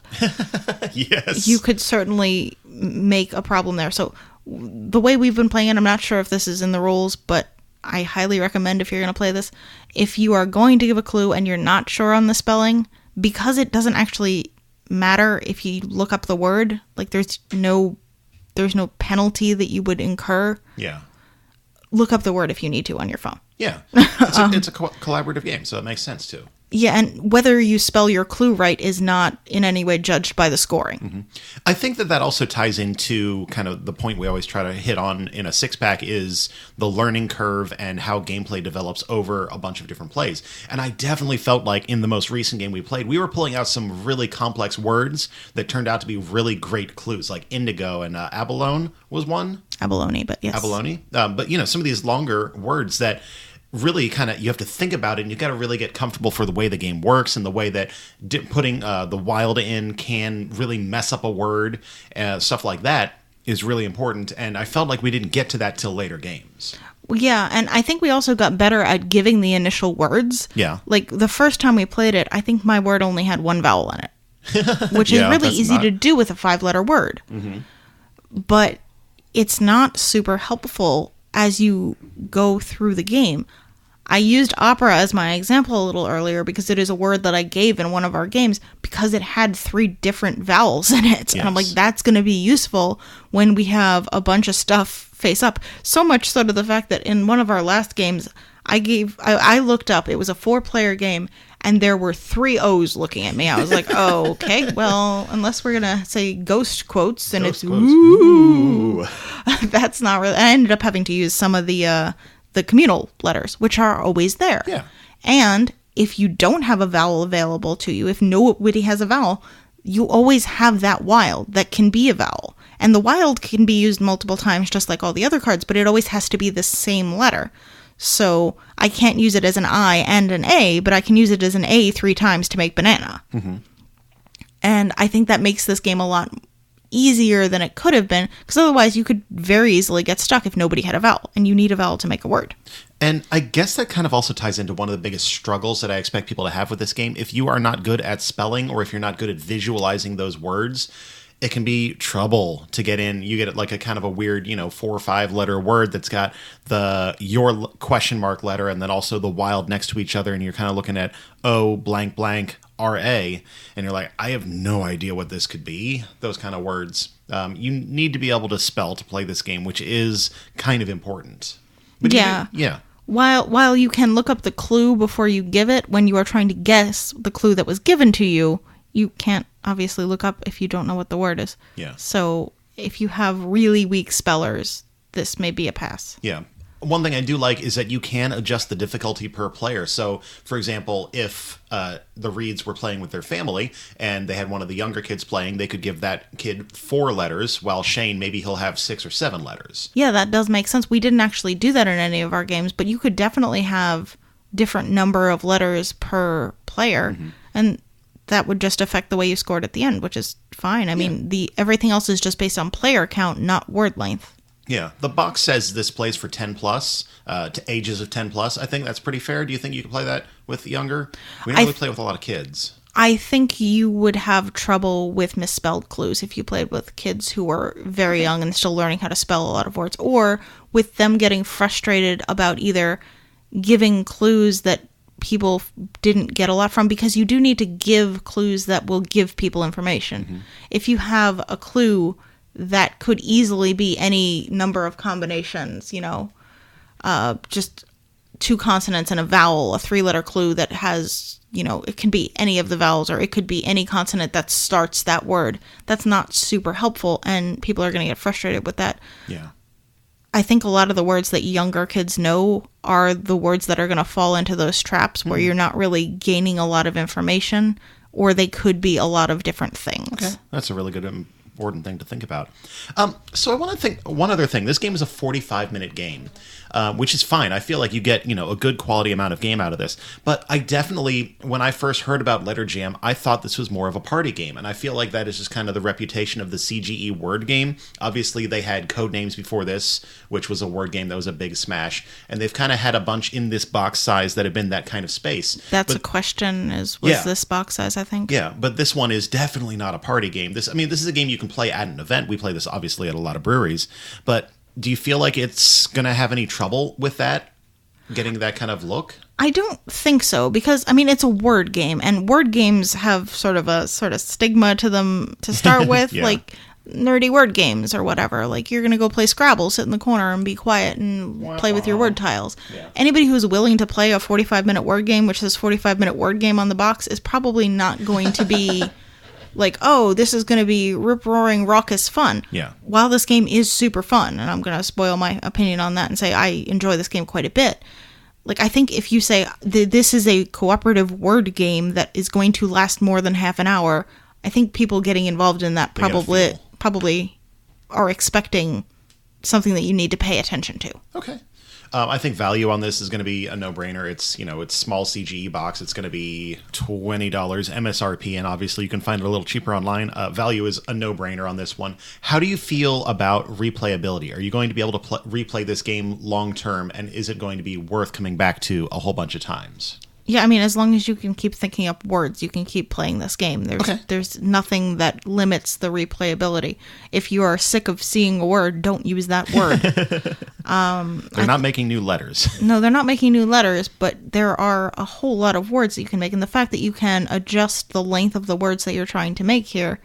Yes. You could certainly make a problem there. So the way we've been playing it, I'm not sure if this is in the rules, but I highly recommend if you're going to play this, if you are going to give a clue and you're not sure on the spelling, because it doesn't actually matter if you look up the word, like there's no penalty that you would incur. Yeah. Look up the word if you need to on your phone. Yeah. It's a collaborative game, so it makes sense too. Yeah, and whether you spell your clue right is not in any way judged by the scoring. Mm-hmm. I think that also ties into kind of the point we always try to hit on in a six-pack is the learning curve and how gameplay develops over a bunch of different plays. And I definitely felt like in the most recent game we played, we were pulling out some really complex words that turned out to be really great clues, like indigo and abalone was one. Abalone, but yes. Abalone. But, some of these longer words that really kind of you have to think about it, and you got to really get comfortable for the way the game works and the way that putting the wild in can really mess up a word. Stuff like that is really important, and I felt like we didn't get to that till later games. Yeah, and I think we also got better at giving the initial words. Yeah. Like the first time we played it, I think my word only had one vowel in it, which is really easy to do with a 5-letter word. Mm-hmm. But it's not super helpful as you go through the game. I used opera as my example a little earlier because it is a word that I gave in one of our games because it had 3 different vowels in it. Yes. And I'm like, that's going to be useful when we have a bunch of stuff face up. So much so to the fact that in one of our last games, I looked up, it was a 4-player game, and there were 3 O's looking at me. I was like, oh, okay, well, unless we're going to say ghost quotes, and it's quotes. Ooh. That's not really... I ended up having to use some of the communal letters, which are always there. Yeah. And if you don't have a vowel available to you, if nobody has a vowel, you always have that wild that can be a vowel. And the wild can be used multiple times just like all the other cards, but it always has to be the same letter. So I can't use it as an I and an A, but I can use it as an A 3 times to make banana. Mm-hmm. And I think that makes this game a lot easier than it could have been, because otherwise you could very easily get stuck if nobody had a vowel, and you need a vowel to make a word. And I guess that kind of also ties into one of the biggest struggles that I expect people to have with this game. If you are not good at spelling, or if you're not good at visualizing those words, it can be trouble to get in. You get like a kind of a weird, 4 or 5 letter word that's got your question mark letter and then also the wild next to each other. And you're kind of looking at O blank blank R-A. And you're like, I have no idea what this could be. Those kind of words. You need to be able to spell to play this game, which is kind of important. But yeah. While you can look up the clue before you give it, when you are trying to guess the clue that was given to you, you can't obviously look up if you don't know what the word is. Yeah. So if you have really weak spellers, this may be a pass. Yeah. one thing I do like is that you can adjust the difficulty per player. So, for example, if the Reeds were playing with their family and they had one of the younger kids playing, they could give that kid 4 letters, while Shane, maybe he'll have 6 or 7 letters. Yeah, that does make sense. We didn't actually do that in any of our games, but you could definitely have different number of letters per player, and that would just affect the way you scored at the end, which is fine. I mean, everything else is just based on player count, not word length. Yeah, the box says this plays for 10 plus, to ages of 10 plus. I think that's pretty fair. Do you think you can play that with younger? We don't really play with a lot of kids. I think you would have trouble with misspelled clues if you played with kids who were very young and still learning how to spell a lot of words, or with them getting frustrated about either giving clues that people didn't get a lot from, because you do need to give clues that will give people information. If you have a clue that could easily be any number of combinations, just 2 consonants and a vowel, a 3-letter clue that has, it can be any of the vowels, or it could be any consonant that starts that word. That's not super helpful, and people are going to get frustrated with that. Yeah. I think a lot of the words that younger kids know are the words that are going to fall into those traps where you're not really gaining a lot of information, or they could be a lot of different things. Okay. That's a really good important thing to think about. So I want to think one other thing. This game is a 45-minute game, which is fine. I feel like you get, a good quality amount of game out of this. But I definitely, when I first heard about Letter Jam, I thought this was more of a party game. And I feel like that is just kind of the reputation of the CGE word game. Obviously, they had Codenames before this, which was a word game that was a big smash. And they've kind of had a bunch in this box size that have been that kind of space. That's a question, was this box size, I think? Yeah, but this one is definitely not a party game. This is a game you can play at an event. We play this obviously at a lot of breweries, but do you feel like it's going to have any trouble with that, getting that kind of look? I don't think so, because it's a word game, and word games have sort of stigma to them to start with, like nerdy word games or whatever. Like, you're going to go play Scrabble, sit in the corner and be quiet and play with your word tiles. Yeah. Anybody who's willing to play a 45-minute word game, which says 45-minute word game on the box, is probably not going to be like, oh, this is going to be rip-roaring, raucous fun. Yeah. While this game is super fun, and I'm going to spoil my opinion on that and say I enjoy this game quite a bit. Like, I think if you say this is a cooperative word game that is going to last more than half an hour, I think people getting involved in that probably are expecting something that you need to pay attention to. Okay. I think value on this is going to be a no-brainer. It's, it's small CGE box. It's going to be $20 MSRP, and obviously you can find it a little cheaper online. Value is a no-brainer on this one. How do you feel about replayability? Are you going to be able to replay this game long-term, and is it going to be worth coming back to a whole bunch of times? Yeah, as long as you can keep thinking up words, you can keep playing this game. There's nothing that limits the replayability. If you are sick of seeing a word, don't use that word. They're not making new letters. No, they're not making new letters, but there are a whole lot of words that you can make. And the fact that you can adjust the length of the words that you're trying to make here,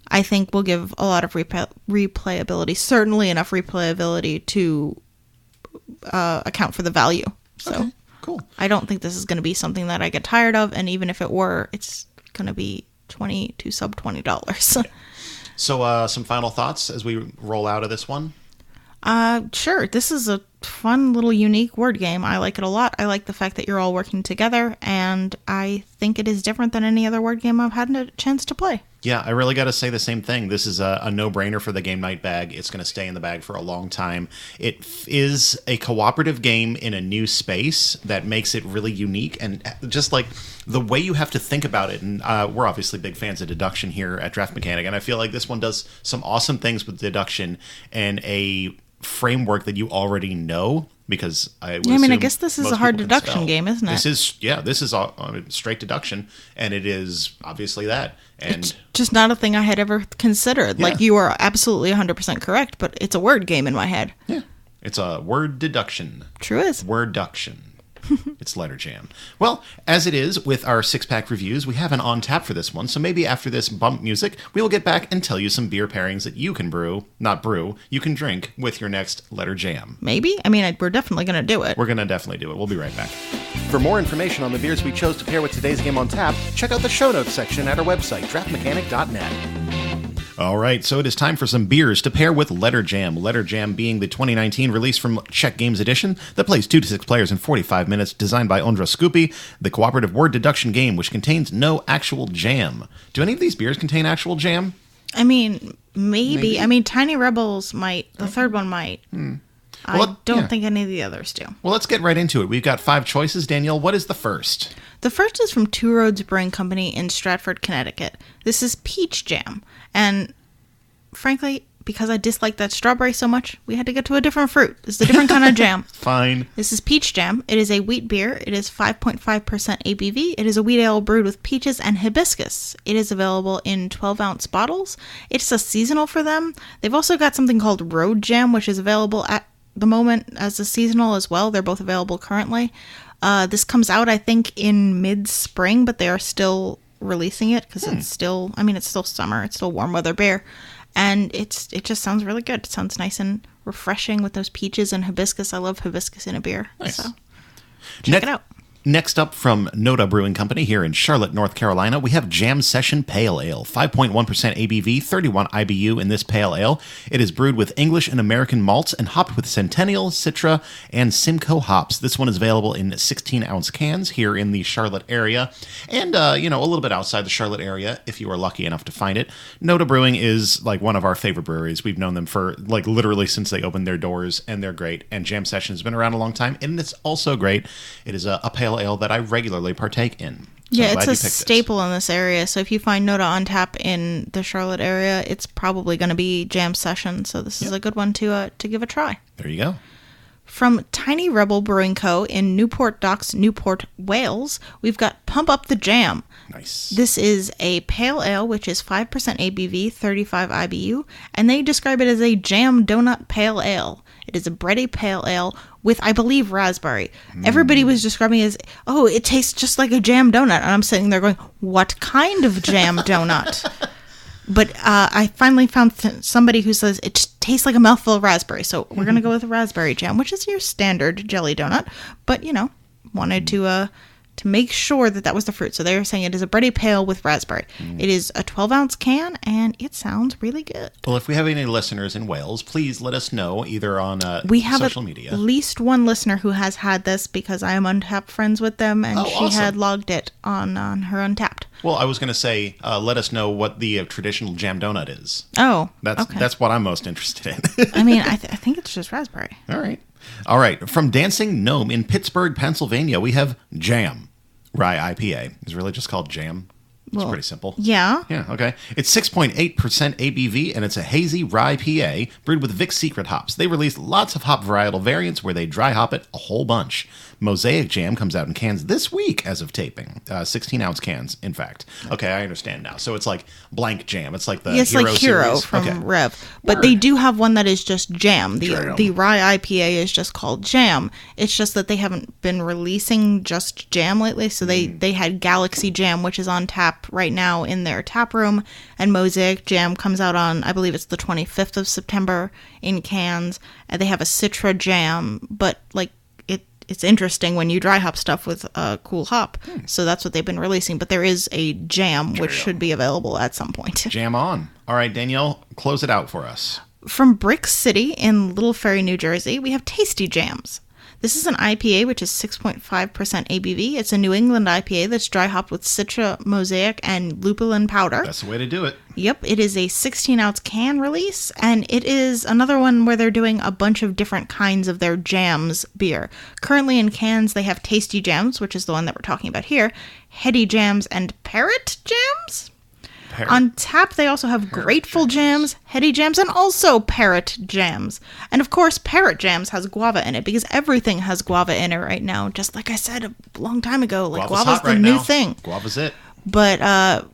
I think will give a lot of replayability. Certainly enough replayability to account for the value. So. Okay. Cool. I don't think this is going to be something that I get tired of, and even if it were, it's going to be $20 to sub $20. Yeah. So, some final thoughts as we roll out of this one? Sure. This is a fun little unique word game. I like it a lot. I like the fact that you're all working together, and I think it is different than any other word game I've had a chance to play. Yeah, I really got to say the same thing. This is a no-brainer for the game night bag. It's going to stay in the bag for a long time. It is a cooperative game in a new space that makes it really unique, and just like the way you have to think about it. And we're obviously big fans of deduction here at Draft Mechanic, and I feel like this one does some awesome things with deduction and a framework that you already know. Because I guess this is a hard deduction game, isn't it? This is straight deduction, and it is obviously that. And it's just not a thing I had ever considered. Yeah. Like, you are absolutely 100% correct, but it's a word game in my head. Yeah, it's a word deduction. True is. Word-duction. It's Letter Jam. Well, as it is with our 6-pack reviews, we have an on tap for this one, so maybe after this bump music, we will get back and tell you some beer pairings that you can you can drink with your next Letter Jam. Maybe? We're definitely going to do it. We're going to definitely do it. We'll be right back. For more information on the beers we chose to pair with today's game on tap, check out the show notes section at our website, draftmechanic.net. All right, so it is time for some beers to pair with Letter Jam. Letter Jam being the 2019 release from Czech Games Edition that plays 2 to 6 players in 45 minutes, designed by Ondra Skupy, the cooperative word deduction game, which contains no actual jam. Do any of these beers contain actual jam? I mean, maybe. I mean, Tiny Rebels might. The third one might. I don't think any of the others do. Well, let's get right into it. We've got 5 choices. Danielle, what is the first? The first is from Two Roads Brewing Company in Stratford, Connecticut. This is peach jam. And frankly, because I dislike that strawberry so much, we had to get to a different fruit. This is a different kind of jam. Fine. This is peach jam. It is a wheat beer. It is 5.5% ABV. It is a wheat ale brewed with peaches and hibiscus. It is available in 12-ounce bottles. It's a seasonal for them. They've also got something called Road Jam, which is available at the moment as a seasonal as well. They're both available currently. This comes out, I think, in mid-spring, but they are still releasing it because it's still, it's still summer. It's still warm weather beer. And it just sounds really good. It sounds nice and refreshing with those peaches and hibiscus. I love hibiscus in a beer. Nice. So check it out. Next up from Noda Brewing Company here in Charlotte, North Carolina, we have Jam Session Pale Ale. 5.1% ABV, 31 IBU in this pale ale. It is brewed with English and American malts and hopped with Centennial, Citra, and Simcoe hops. This one is available in 16-ounce cans here in the Charlotte area and, a little bit outside the Charlotte area if you are lucky enough to find it. Noda Brewing is like one of our favorite breweries. We've known them for like literally since they opened their doors, and they're great. And Jam Session has been around a long time, and it's also great. It is a pale ale that I regularly partake in. So yeah, it's a staple in this area. So if you find Noda on tap in the Charlotte area, it's probably going to be Jam Session. So this is a good one to give a try. There you go. From Tiny Rebel Brewing Co. in Newport Docks, Newport, Wales, we've got Pump Up the Jam. Nice. This is a pale ale, which is 5% ABV, 35 IBU, and they describe it as a jam donut pale ale. It is a bready pale ale with, I believe, raspberry. Everybody was describing it as, it tastes just like a jam donut. And I'm sitting there going, what kind of jam donut? But I finally found somebody who says it just tastes like a mouthful of raspberry. So we're going to go with a raspberry jam, which is your standard jelly donut. But, wanted to make sure that was the fruit. So they were saying it is a bready pale with raspberry. It is a 12-ounce can, and it sounds really good. Well, if we have any listeners in Wales, please let us know either on we have social media. At least one listener who has had this because I am Untapped friends with them, and she had logged it on her Untapped. Well, I was going to say, let us know what the traditional jam donut is. Oh, That's what I'm most interested in. I think it's just raspberry. All right. From Dancing Gnome in Pittsburgh, Pennsylvania, we have Jam Rye IPA. It's really just called Jam. It's pretty simple. Yeah. Yeah, okay. It's 6.8% ABV, and it's a hazy rye PA brewed with Vic's Secret hops. They released lots of hop varietal variants where they dry hop it a whole bunch. Mosaic Jam comes out in cans this week as of taping. 16-ounce cans, in fact. Okay, I understand now. So it's like blank jam. It's like the it's Hero like Hero series. from Rev. But they do have one that is just jam. The rye IPA is just called Jam. It's just that they haven't been releasing just jam lately. So they had Galaxy Jam, which is on tap right now in their tap room. And Mosaic Jam comes out on, I believe it's the 25th of September in cans. And they have a Citra Jam, but it's interesting when you dry hop stuff with a cool hop. So that's what they've been releasing. But there is a jam, which should be available at some point. Jam on. All right, Danielle, close it out for us. From Brick City in Little Ferry, New Jersey, we have Tasty Jams. This is an IPA, which is 6.5% ABV. It's a New England IPA that's dry hopped with Citra, Mosaic, and lupulin powder. That's the way to do it. Yep, it is a 16-ounce can release, and it is another one where they're doing a bunch of different kinds of their jams beer. Currently in cans, they have Tasty Jams, which is the one that we're talking about here, Heady Jams, and Parrot Jams. On tap, they also have Grateful Jams, Heady Jams, and also Parrot Jams. And of course, Parrot Jams has guava in it because everything has guava in it right now. Just like I said a long time ago, like guava's the new thing. Guava's it. But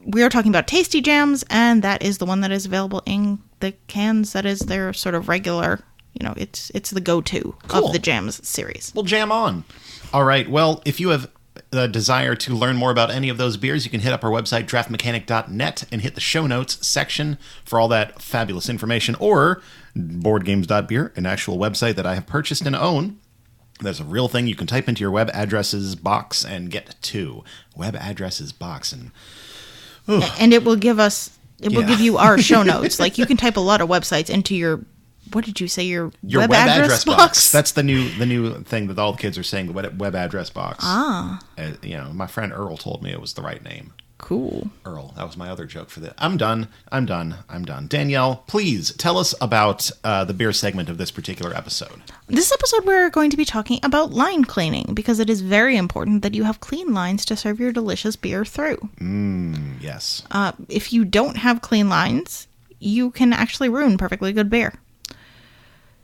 we are talking about Tasty Jams, and that is the one that is available in the cans. That is their sort of regular, it's the go-to of the jams series. Well, jam on. All right. Well, if you have the desire to learn more about any of those beers, you can hit up our website, draftmechanic.net, and hit the show notes section for all that fabulous information, or boardgames.beer, an actual website that I have purchased and own. There's a real thing you can type into your web addresses box and get to. Web addresses box. And it will give us It will give you our show notes. Like, you can type a lot of websites into your, what did you say, your web address box? That's the new thing that all the kids are saying, the web address box. My friend Earl told me it was the right name. Cool. Earl, that was my other joke for the. I'm done. Danielle, please tell us about the beer segment of this particular episode. This episode, we're going to be talking about line cleaning, because it is very important that you have clean lines to serve your delicious beer through. Yes. If you don't have clean lines, you can actually ruin perfectly good beer.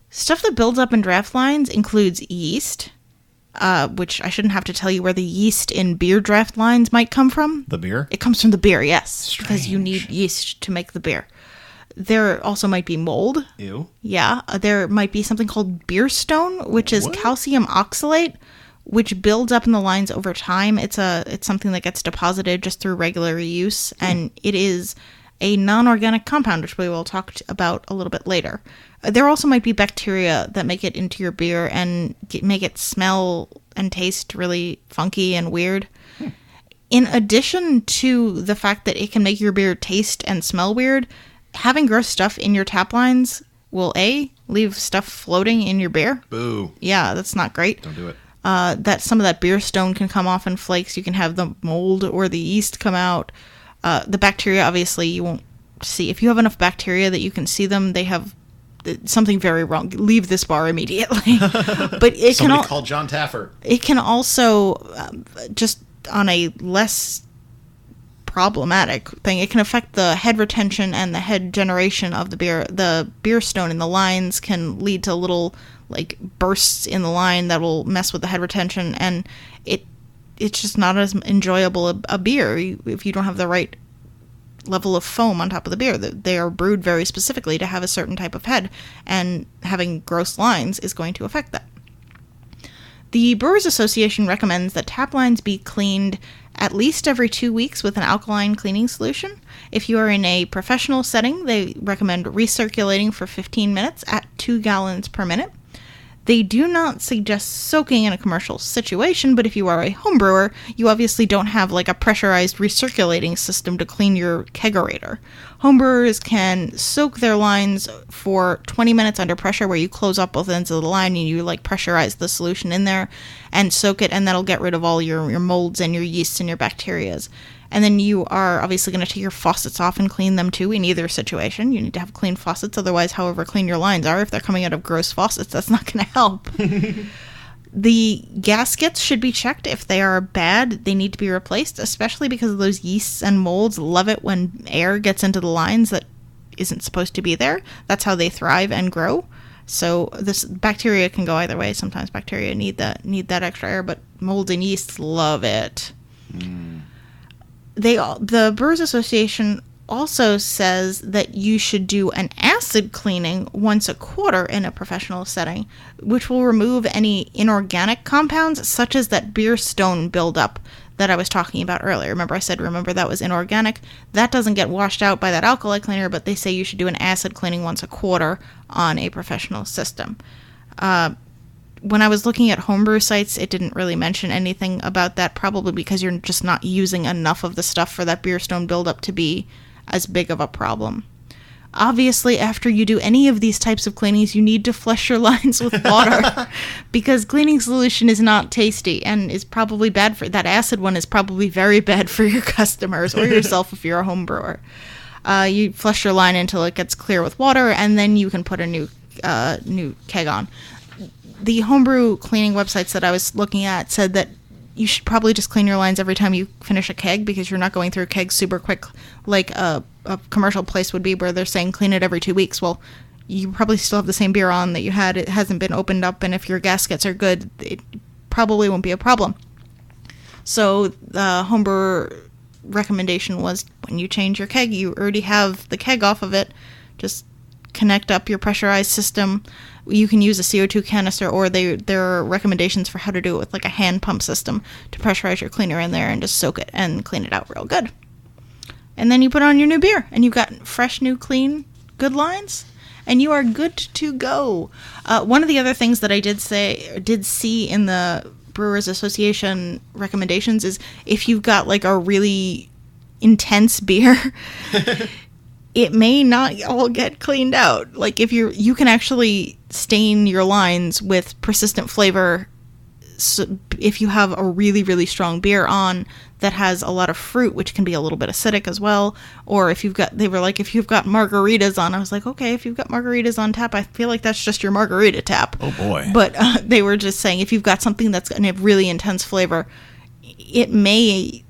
Stuff that builds up in draft lines includes yeast, which I shouldn't have to tell you where the yeast in beer draft lines might come from. The beer? It comes from the beer, yes. Strange. Because you need yeast to make the beer. There also might be mold. Ew. Yeah. There might be something called beer stone, which is calcium oxalate, which builds up in the lines over time. It's something that gets deposited just through regular use, and it is a non-organic compound, which we will talk about a little bit later. There also might be bacteria that make it into your beer and make it smell and taste really funky and weird. In addition to the fact that it can make your beer taste and smell weird, having gross stuff in your tap lines will, A, leave stuff floating in your beer. Boo. Yeah, that's not great. Don't do it. That some of that beer stone can come off in flakes. You can have the mold or the yeast come out. The bacteria, obviously, you won't see. If you have enough bacteria that you can see them, they have something very wrong. Leave this bar immediately. But it Somebody called John Taffer. It can also, just on a less problematic thing, it can affect the head retention and the head generation of the beer. The beer stone in the lines can lead to little like bursts in the line that will mess with the head retention, and it's just not as enjoyable a beer if you don't have the right level of foam on top of the beer. They are brewed very specifically to have a certain type of head, and having gross lines is going to affect that. The Brewers Association recommends that tap lines be cleaned at least every 2 weeks with an alkaline cleaning solution. If you are in a professional setting, they recommend recirculating for 15 minutes at 2 gallons per minute. They do not suggest soaking in a commercial situation, but if you are a home brewer, you obviously don't have like a pressurized recirculating system to clean your kegerator. Homebrewers can soak their lines for 20 minutes under pressure, where you close up both ends of the line and you like pressurize the solution in there and soak it, and that'll get rid of all your molds and your yeasts and your bacterias. And then you are obviously going to take your faucets off and clean them too in either situation. You need to have clean faucets, otherwise, however clean your lines are, if they're coming out of gross faucets, that's not going to help. The gaskets should be checked. If they are bad, they need to be replaced, especially because those yeasts and molds love it when air gets into the lines that isn't supposed to be there. That's how they thrive and grow. So this bacteria can go either way. Sometimes bacteria need that extra air, but molds and yeasts love it. The Brewers Association also says that you should do an acid cleaning once a quarter in a professional setting, which will remove any inorganic compounds, such as that beer stone buildup that I was talking about earlier. Remember that was inorganic. That doesn't get washed out by that alkali cleaner, but they say you should do an acid cleaning once a quarter on a professional system. When I was looking at homebrew sites, it didn't really mention anything about that, probably because you're just not using enough of the stuff for that beer stone buildup to be as big of a problem. Obviously, after you do any of these types of cleanings, you need to flush your lines with water because cleaning solution is not tasty and is probably bad for that acid one is probably very bad for your customers or yourself if you're a home brewer. You flush your line until it gets clear with water, and then you can put a new keg on. The homebrew cleaning websites that I was looking at said that you should probably just clean your lines every time you finish a keg, because you're not going through kegs super quick like a commercial place would be, where they're saying clean it every 2 weeks. Well, you probably still have the same beer on that you had. It hasn't been opened up, and if your gaskets are good, it probably won't be a problem. So the homebrewer recommendation was, when you change your keg, you already have the keg off of it, just connect up your pressurized system. You can use a CO2 canister, or there are recommendations for how to do it with like a hand pump system to pressurize your cleaner in there and just soak it and clean it out real good. And then you put on your new beer, and you've got fresh, new, clean, good lines, and you are good to go. One of the other things that I did see in the Brewers Association recommendations is if you've got like a really intense beer, it may not all get cleaned out. Like if you can actually stain your lines with persistent flavor. So if you have a really, really strong beer on that has a lot of fruit, which can be a little bit acidic as well, or if you've got margaritas on, I was like, okay, if you've got margaritas on tap, I feel like that's just your margarita tap. Oh boy. But they were just saying if you've got something that's a really intense flavor, it may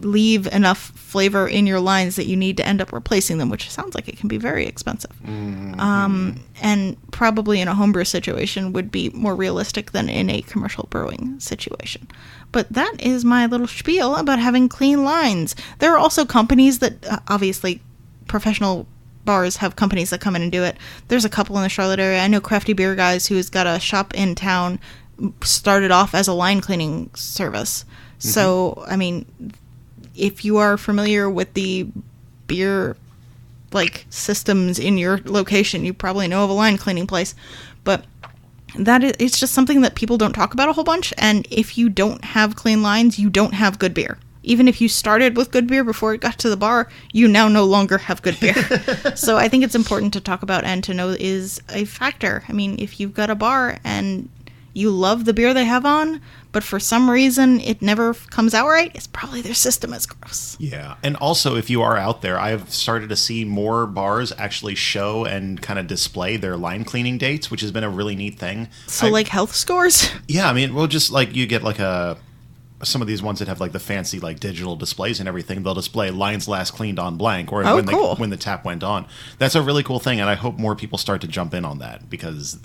leave enough flavor in your lines that you need to end up replacing them, which sounds like it can be very expensive. And probably in a homebrew situation would be more realistic than in a commercial brewing situation. But that is my little spiel about having clean lines. There are also companies that, obviously, professional bars have companies that come in and do it. There's a couple in the Charlotte area. I know Crafty Beer Guys, who's got a shop in town, started off as a line cleaning service. So, I mean, if you are familiar with the beer systems in your location, you probably know of a line cleaning place. But it's just something that people don't talk about a whole bunch. And if you don't have clean lines, you don't have good beer. Even if you started with good beer before it got to the bar, you now no longer have good beer. So I think it's important to talk about and to know is a factor. I mean, if you've got a bar and you love the beer they have on, but for some reason it never comes out right, it's probably their system is gross. Yeah. And also, if you are out there, I've started to see more bars actually show and kind of display their line cleaning dates, which has been a really neat thing. So health scores? Yeah, I mean, well, just you get some of these ones that have the fancy digital displays and everything, they'll display lines last cleaned on blank, or when the tap went on. That's a really cool thing, and I hope more people start to jump in on that because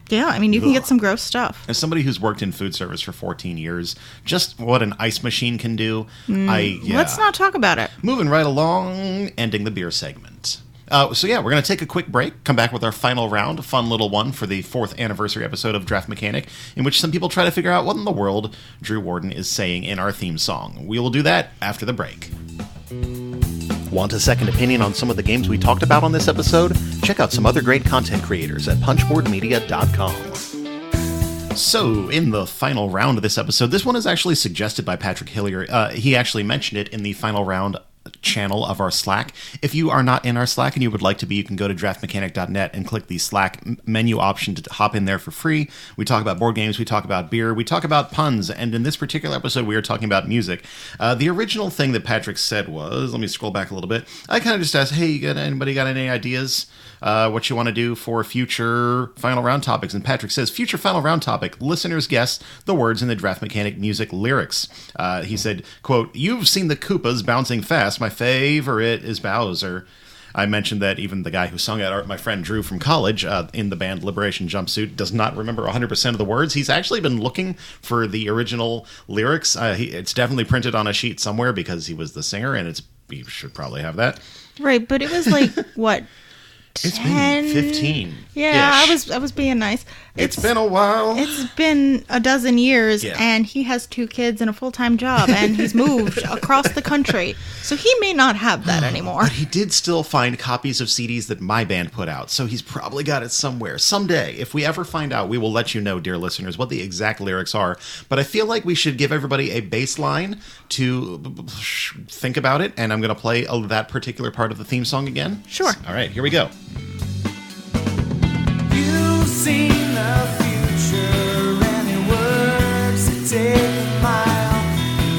yeah, I mean, you can get some gross stuff. As somebody who's worked in food service for 14 years, just what an ice machine can do, Let's not talk about it. Moving right along, ending the beer segment. We're going to take a quick break, come back with our final round, a fun little one for the 4th anniversary episode of Draft Mechanic, in which some people try to figure out what in the world Drew Warden is saying in our theme song. We will do that after the break. Want a second opinion on some of the games we talked about on this episode? Check out some other great content creators at punchboardmedia.com. So, in the final round of this episode, this one is actually suggested by Patrick Hillier. He actually mentioned it in the final round channel of our Slack. If you are not in our Slack and you would like to be, you can go to draftmechanic.net and click the Slack menu option to hop in there for free. We talk about board games, we talk about beer, we talk about puns, and in this particular episode we are talking about music. The original thing that Patrick said was, let me scroll back a little bit, I kind of just asked, hey, anybody got any ideas what you want to do for future final round topics? And Patrick says, future final round topic, listeners guess the words in the Draft Mechanic music lyrics. He said, quote, "You've seen the Koopas bouncing fast. My favorite is Bowser." I mentioned that even the guy who sung it, my friend Drew from college, in the band Liberation Jumpsuit, does not remember 100% of the words. He's actually been looking for the original lyrics. It's definitely printed on a sheet somewhere because he was the singer, and he should probably have that. Right, but it was what? It's been 15. Yeah, I was being nice. It's been a while. It's been a dozen years, and he has 2 kids and a full-time job, and he's moved across the country. So he may not have that anymore. But he did still find copies of CDs that my band put out, so he's probably got it somewhere. Someday, if we ever find out, we will let you know, dear listeners, what the exact lyrics are. But I feel like we should give everybody a baseline to think about it, and I'm going to play that particular part of the theme song again. Sure. All right, here we go. You've seen the future and it works to take a mile.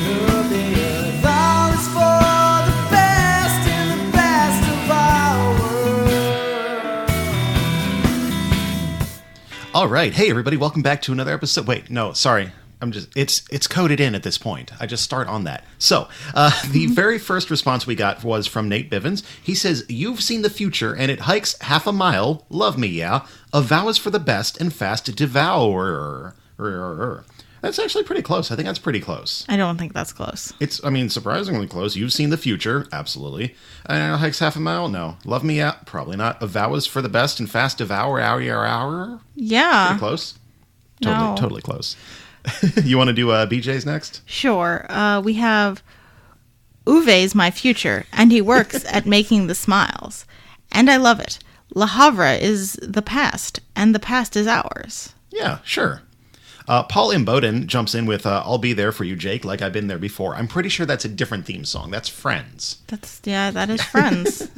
The big all is for the best in the best of our world. All right. Hey, everybody. Welcome back to another episode. Wait, no, sorry. It's coded in at this point. I just start on that. So, the very first response we got was from Nate Bivens. He says, "You've seen the future and it hikes half a mile. Love me, yeah. A vow is for the best and fast devourer." That's actually pretty close. I think that's pretty close. I don't think that's close. It's, surprisingly close. You've seen the future. Absolutely. And it hikes half a mile? No. Love me, yeah. Probably not. A vow is for the best and fast devour hour. Yeah. Pretty close. No. Totally close. You want to do BJ's next? Sure. We have Uwe's my future, and he works at making the smiles. And I love it. Le Havre is the past, and the past is ours. Yeah, sure. Paul Imboden jumps in with, I'll be there for you, Jake, like I've been there before. I'm pretty sure that's a different theme song. That's Friends. That is Friends.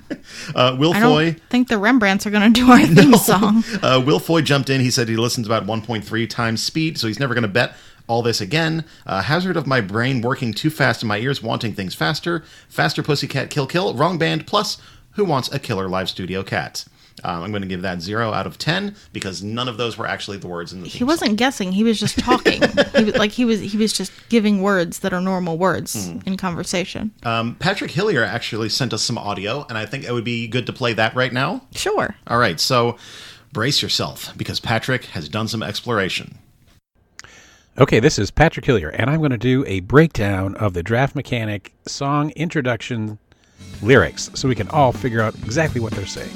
Will I Foy... don't think the Rembrandts are going to do our theme song. Will Foy jumped in. He said he listens about 1.3 times speed, so he's never going to bet all this again. Hazard of my brain working too fast in my ears, wanting things faster. Faster Pussycat Kill Kill. Wrong band. Plus, who wants a killer live studio cat? I'm going to give that 0 out of 10 because none of those were actually the words in the theme He wasn't song. guessing. He was just talking. he was just giving words that are normal words in conversation. Patrick Hillier actually sent us some audio, and I think it would be good to play that right now. Sure. All right, so brace yourself because Patrick has done some exploration. Okay, this is Patrick Hillier, and I'm going to do a breakdown of the Draft Mechanic song introduction lyrics so we can all figure out exactly what they're saying.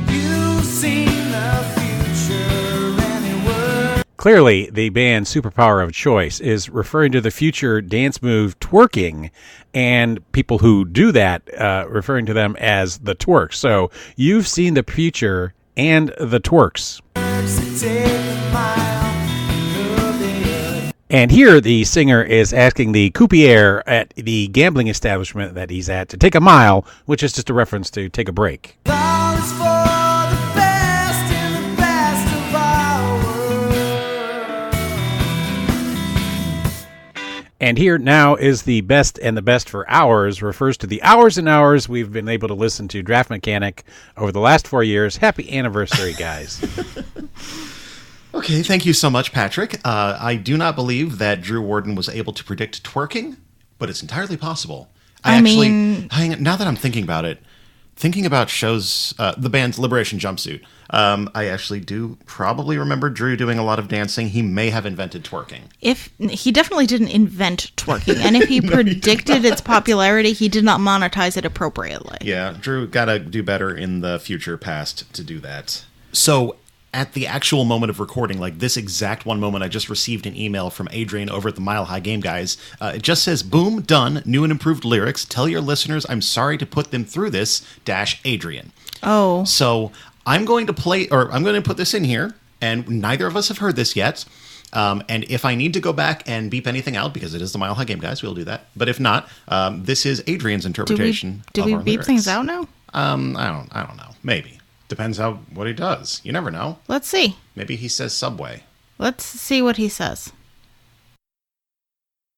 You've seen the future anywhere. Clearly, the band's superpower of choice is referring to the future dance move twerking, and people who do that referring to them as the twerks. So, you've seen the future and the twerks. And here, the singer is asking the croupier at the gambling establishment that he's at to take a mile, which is just a reference to take a break. All is for the best in the best of our world. And here now is the best, and the best for hours refers to the hours and hours we've been able to listen to Draft Mechanic over the last 4 years. Happy anniversary, guys. Okay, thank you so much, Patrick. I do not believe that Drew Warden was able to predict twerking, but it's entirely possible. Now that I'm thinking about it, thinking about shows, the band's Liberation Jumpsuit, I actually do probably remember Drew doing a lot of dancing. He may have invented twerking. If he definitely didn't invent twerking, and if he predicted its popularity, he did not monetize it appropriately. Yeah, Drew gotta do better in the future past to do that. So, at the actual moment of recording, like this exact one moment, I just received an email from Adrian over at the Mile High Game Guys. It just says, boom, done, new and improved lyrics. Tell your listeners I'm sorry to put them through this, Adrian. Oh. So I'm going to put this in here, and neither of us have heard this yet. And if I need to go back and beep anything out, because it is the Mile High Game Guys, we'll do that. But if not, this is Adrian's interpretation Do of we our beep lyrics. things out now? I don't know. Maybe. Depends what he does. You never know. Let's see. Maybe he says Subway. Let's see what he says.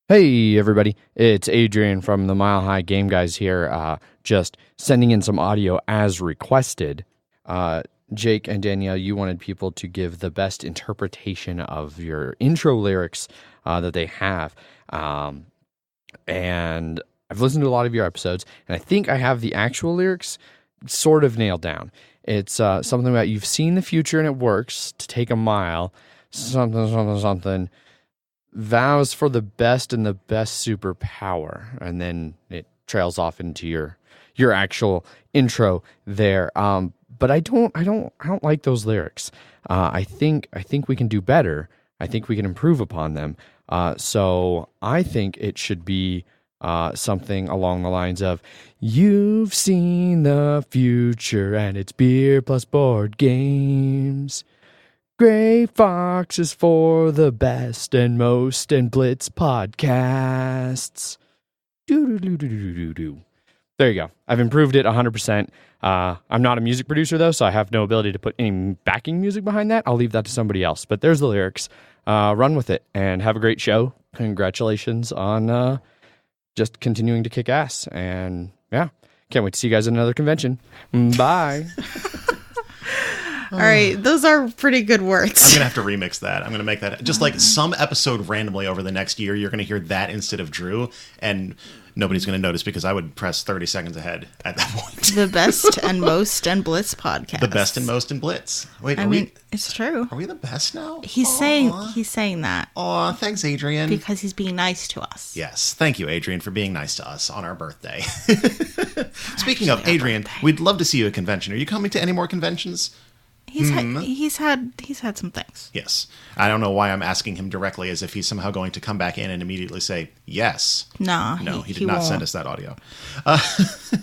Hey, everybody. It's Adrian from the Mile High Game Guys here, just sending in some audio as requested. Jake and Danielle, you wanted people to give the best interpretation of your intro lyrics that they have. And I've listened to a lot of your episodes, and I think I have the actual lyrics sort of nailed down. It's something about you've seen the future and it works to take a mile, something, vows for the best and the best superpower. And then it trails off into your actual intro there. But I don't like those lyrics. I think we can do better. I think we can improve upon them. So I think it should be something along the lines of, you've seen the future and it's beer plus board games. Gray Fox is for the best and most and Blitz podcasts. Do. There you go. I've improved it 100%. I'm not a music producer, though, so I have no ability to put any backing music behind that. I'll leave that to somebody else. But there's the lyrics. Run with it and have a great show. Congratulations on just continuing to kick ass. And yeah, can't wait to see you guys at another convention. Bye. All right, those are pretty good words. I'm going to have to remix that. I'm going to make that just like some episode randomly over the next year. You're going to hear that instead of Drew, and nobody's going to notice because I would press 30 seconds ahead at that point. The best and most and Blitz podcast. The best and most in Blitz. Wait, it's true. Are we the best now? He's saying that. Aw, thanks, Adrian. Because he's being nice to us. Yes, thank you, Adrian, for being nice to us on our birthday. Speaking of Adrian, we'd love to see you at a convention. Are you coming to any more conventions? He's had some things. Yes. I don't know why I'm asking him directly as if he's somehow going to come back in and immediately say yes. No, he did not send us that audio.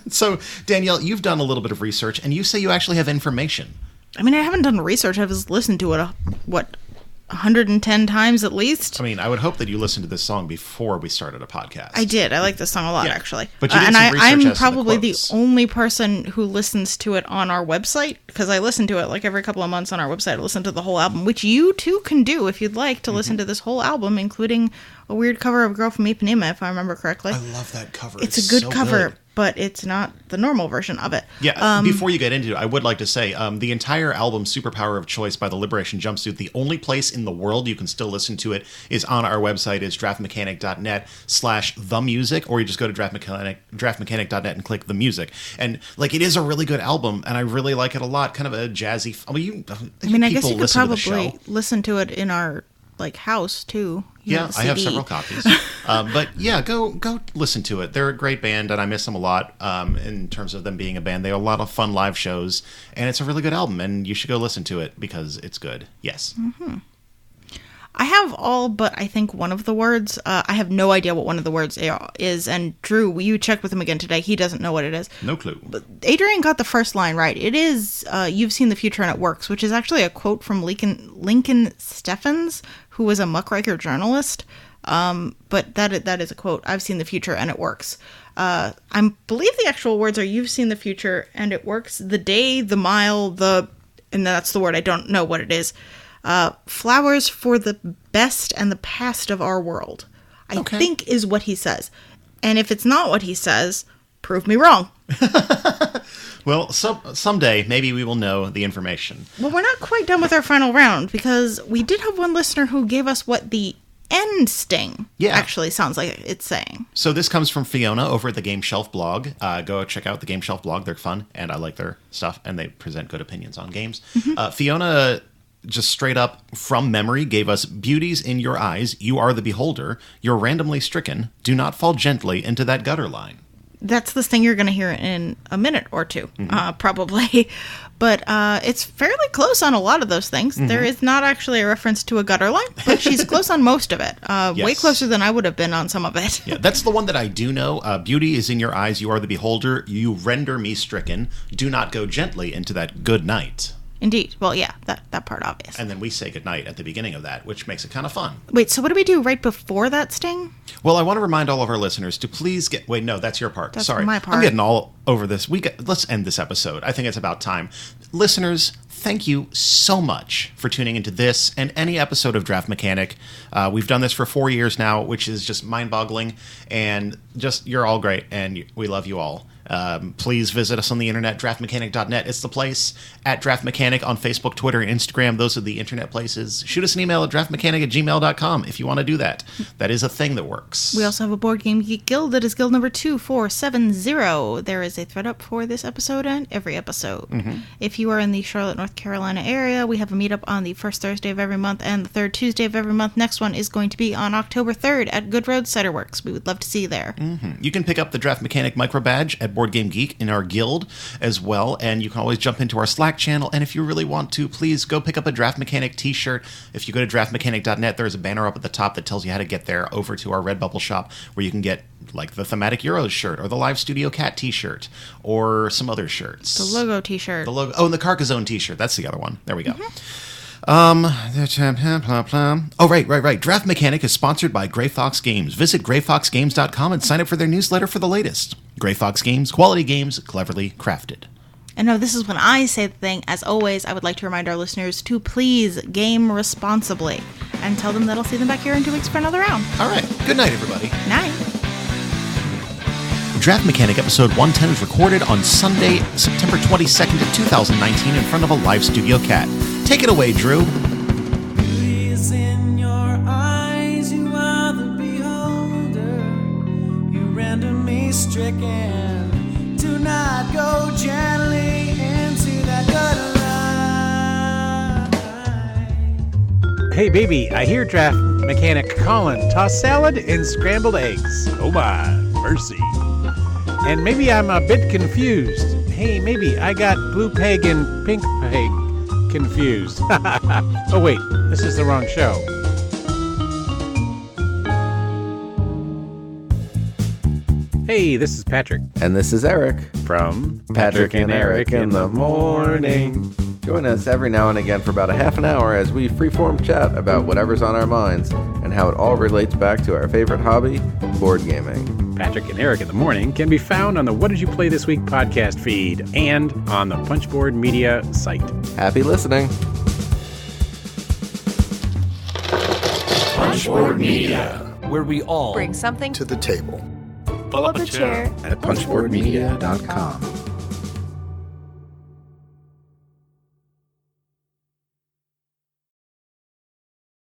So, Danielle, you've done a little bit of research, and you say you actually have information. I mean, I haven't done research. I've just listened to it, 110 times at least. I mean, I would hope that you listened to this song before we started a podcast. I did. I like this song a lot, actually. But you did and some research I'm as to probably the quotes. only person who listens to it on our website, because I listen to it like every couple of months on our website. I listen to the whole album, which you too can do if you'd like to listen to this whole album, including a weird cover of Girl from Ipanema, if I remember correctly. I love that cover. It's a good so cover, good. but it's not the normal version of it. Yeah, before you get into it, I would like to say the entire album, Superpower of Choice by the Liberation Jumpsuit, the only place in the world you can still listen to it is on our website, is draftmechanic.net/themusic, or you just go to draftmechanic.net and click the music. And, like, it is a really good album, and I really like it a lot. Kind of a jazzy... I guess you could probably listen to it in our, like, house, too. Yeah, I have several copies. But yeah, go listen to it. They're a great band, and I miss them a lot in terms of them being a band. They have a lot of fun live shows, and it's a really good album, and you should go listen to it because it's good. Yes. Mm-hmm. I have all but I think one of the words. I have no idea what one of the words is, and Drew, you checked with him again today. He doesn't know what it is. No clue. But Adrian got the first line right. It is, "You've seen the future and it works," which is actually a quote from Lincoln Steffens, who was a muckraker journalist. But that is a quote. "I've seen the future and it works." I believe the actual words are, "You've seen the future and it works. The day, the mile, and that's the word. I don't know what it is. Flowers for the best and the past of our world," I think is what he says. And if it's not what he says, prove me wrong. Well, someday maybe we will know the information. Well, we're not quite done with our final round, because we did have one listener who gave us what the end sting actually sounds like it's saying. So this comes from Fiona over at the Game Shelf blog. Go check out the Game Shelf blog. They're fun, and I like their stuff, and they present good opinions on games. Fiona just straight up from memory gave us, "Beauties in your eyes, you are the beholder. You're randomly stricken. Do not fall gently into that gutter line." That's the thing you're going to hear in a minute or two, probably. But it's fairly close on a lot of those things. There is not actually a reference to a gutter line, but she's close on most of it. Way closer than I would have been on some of it. Yeah, that's the one that I do know. "Beauty is in your eyes, you are the beholder. You render me stricken. Do not go gently into that good night." Indeed. Well, yeah, that part obvious. And then we say goodnight at the beginning of that, which makes it kind of fun. Wait, so what do we do right before that sting? Well, I want to remind all of our listeners to please get... Wait, no, that's your part. That's Sorry. my part. I'm getting all over this. Let's end this episode. I think it's about time. Listeners, thank you so much for tuning into this and any episode of Draft Mechanic. We've done this for 4 years now, which is just mind-boggling. And just, you're all great, and we love you all. Please visit us on the internet, draftmechanic.net. It's the place. At Draft Mechanic on Facebook, Twitter, and Instagram. Those are the internet places. Shoot us an email at draftmechanic@gmail.com if you want to do that. That is a thing that works. We also have a Board Game Geek Guild that is guild number 2470. There is a thread up for this episode and every episode. If you are in the Charlotte, North Carolina area, we have a meetup on the first Thursday of every month and the third Tuesday of every month. Next one is going to be on October 3rd at Good Road Cider Works. We would love to see you there. You can pick up the Draft Mechanic micro badge at Board Game Geek in our guild as well, and you can always jump into our Slack channel, and if you really want to, please go pick up a Draft Mechanic t-shirt. If you go to draftmechanic.net, there's a banner up at the top that tells you how to get there over to our Redbubble shop, where you can get like the Thematic Euros shirt or the Live Studio Cat t-shirt or some other shirts. The logo t-shirt. And the Carcassonne t-shirt. That's the other one. There we go. Oh, right. Draft Mechanic is sponsored by Gray Fox Games. Visit grayfoxgames.com and sign up for their newsletter for the latest. Gray Fox Games, quality games, cleverly crafted. And no, this is when I say the thing. As always, I would like to remind our listeners to please game responsibly and tell them that I'll see them back here in 2 weeks for another round. All right. Good night, everybody. Night. Draft Mechanic episode 110 is recorded on Sunday, September 22nd of 2019 in front of a Live Studio Cat. Take it away, Drew. Beauty is in your eyes, you are the beholder. You render me stricken. Do not go gently into that gutter line. Hey, baby, I hear Draft Mechanic calling. Toss salad and scrambled eggs. Oh my, mercy. And maybe I'm a bit confused. Hey, maybe I got blue peg and pink peg confused. Oh wait, this is the wrong show. Hey, this is Patrick And this is Eric from Patrick and Eric in the morning. Join us every now and again for about a half an hour as we freeform chat about whatever's on our minds and how it all relates back to our favorite hobby, board gaming. Patrick and Eric in the Morning can be found on the What Did You Play This Week podcast feed and on the Punchboard Media site. Happy listening. Punchboard Media, where we all bring something to the table. Pull up a chair at punchboardmedia.com.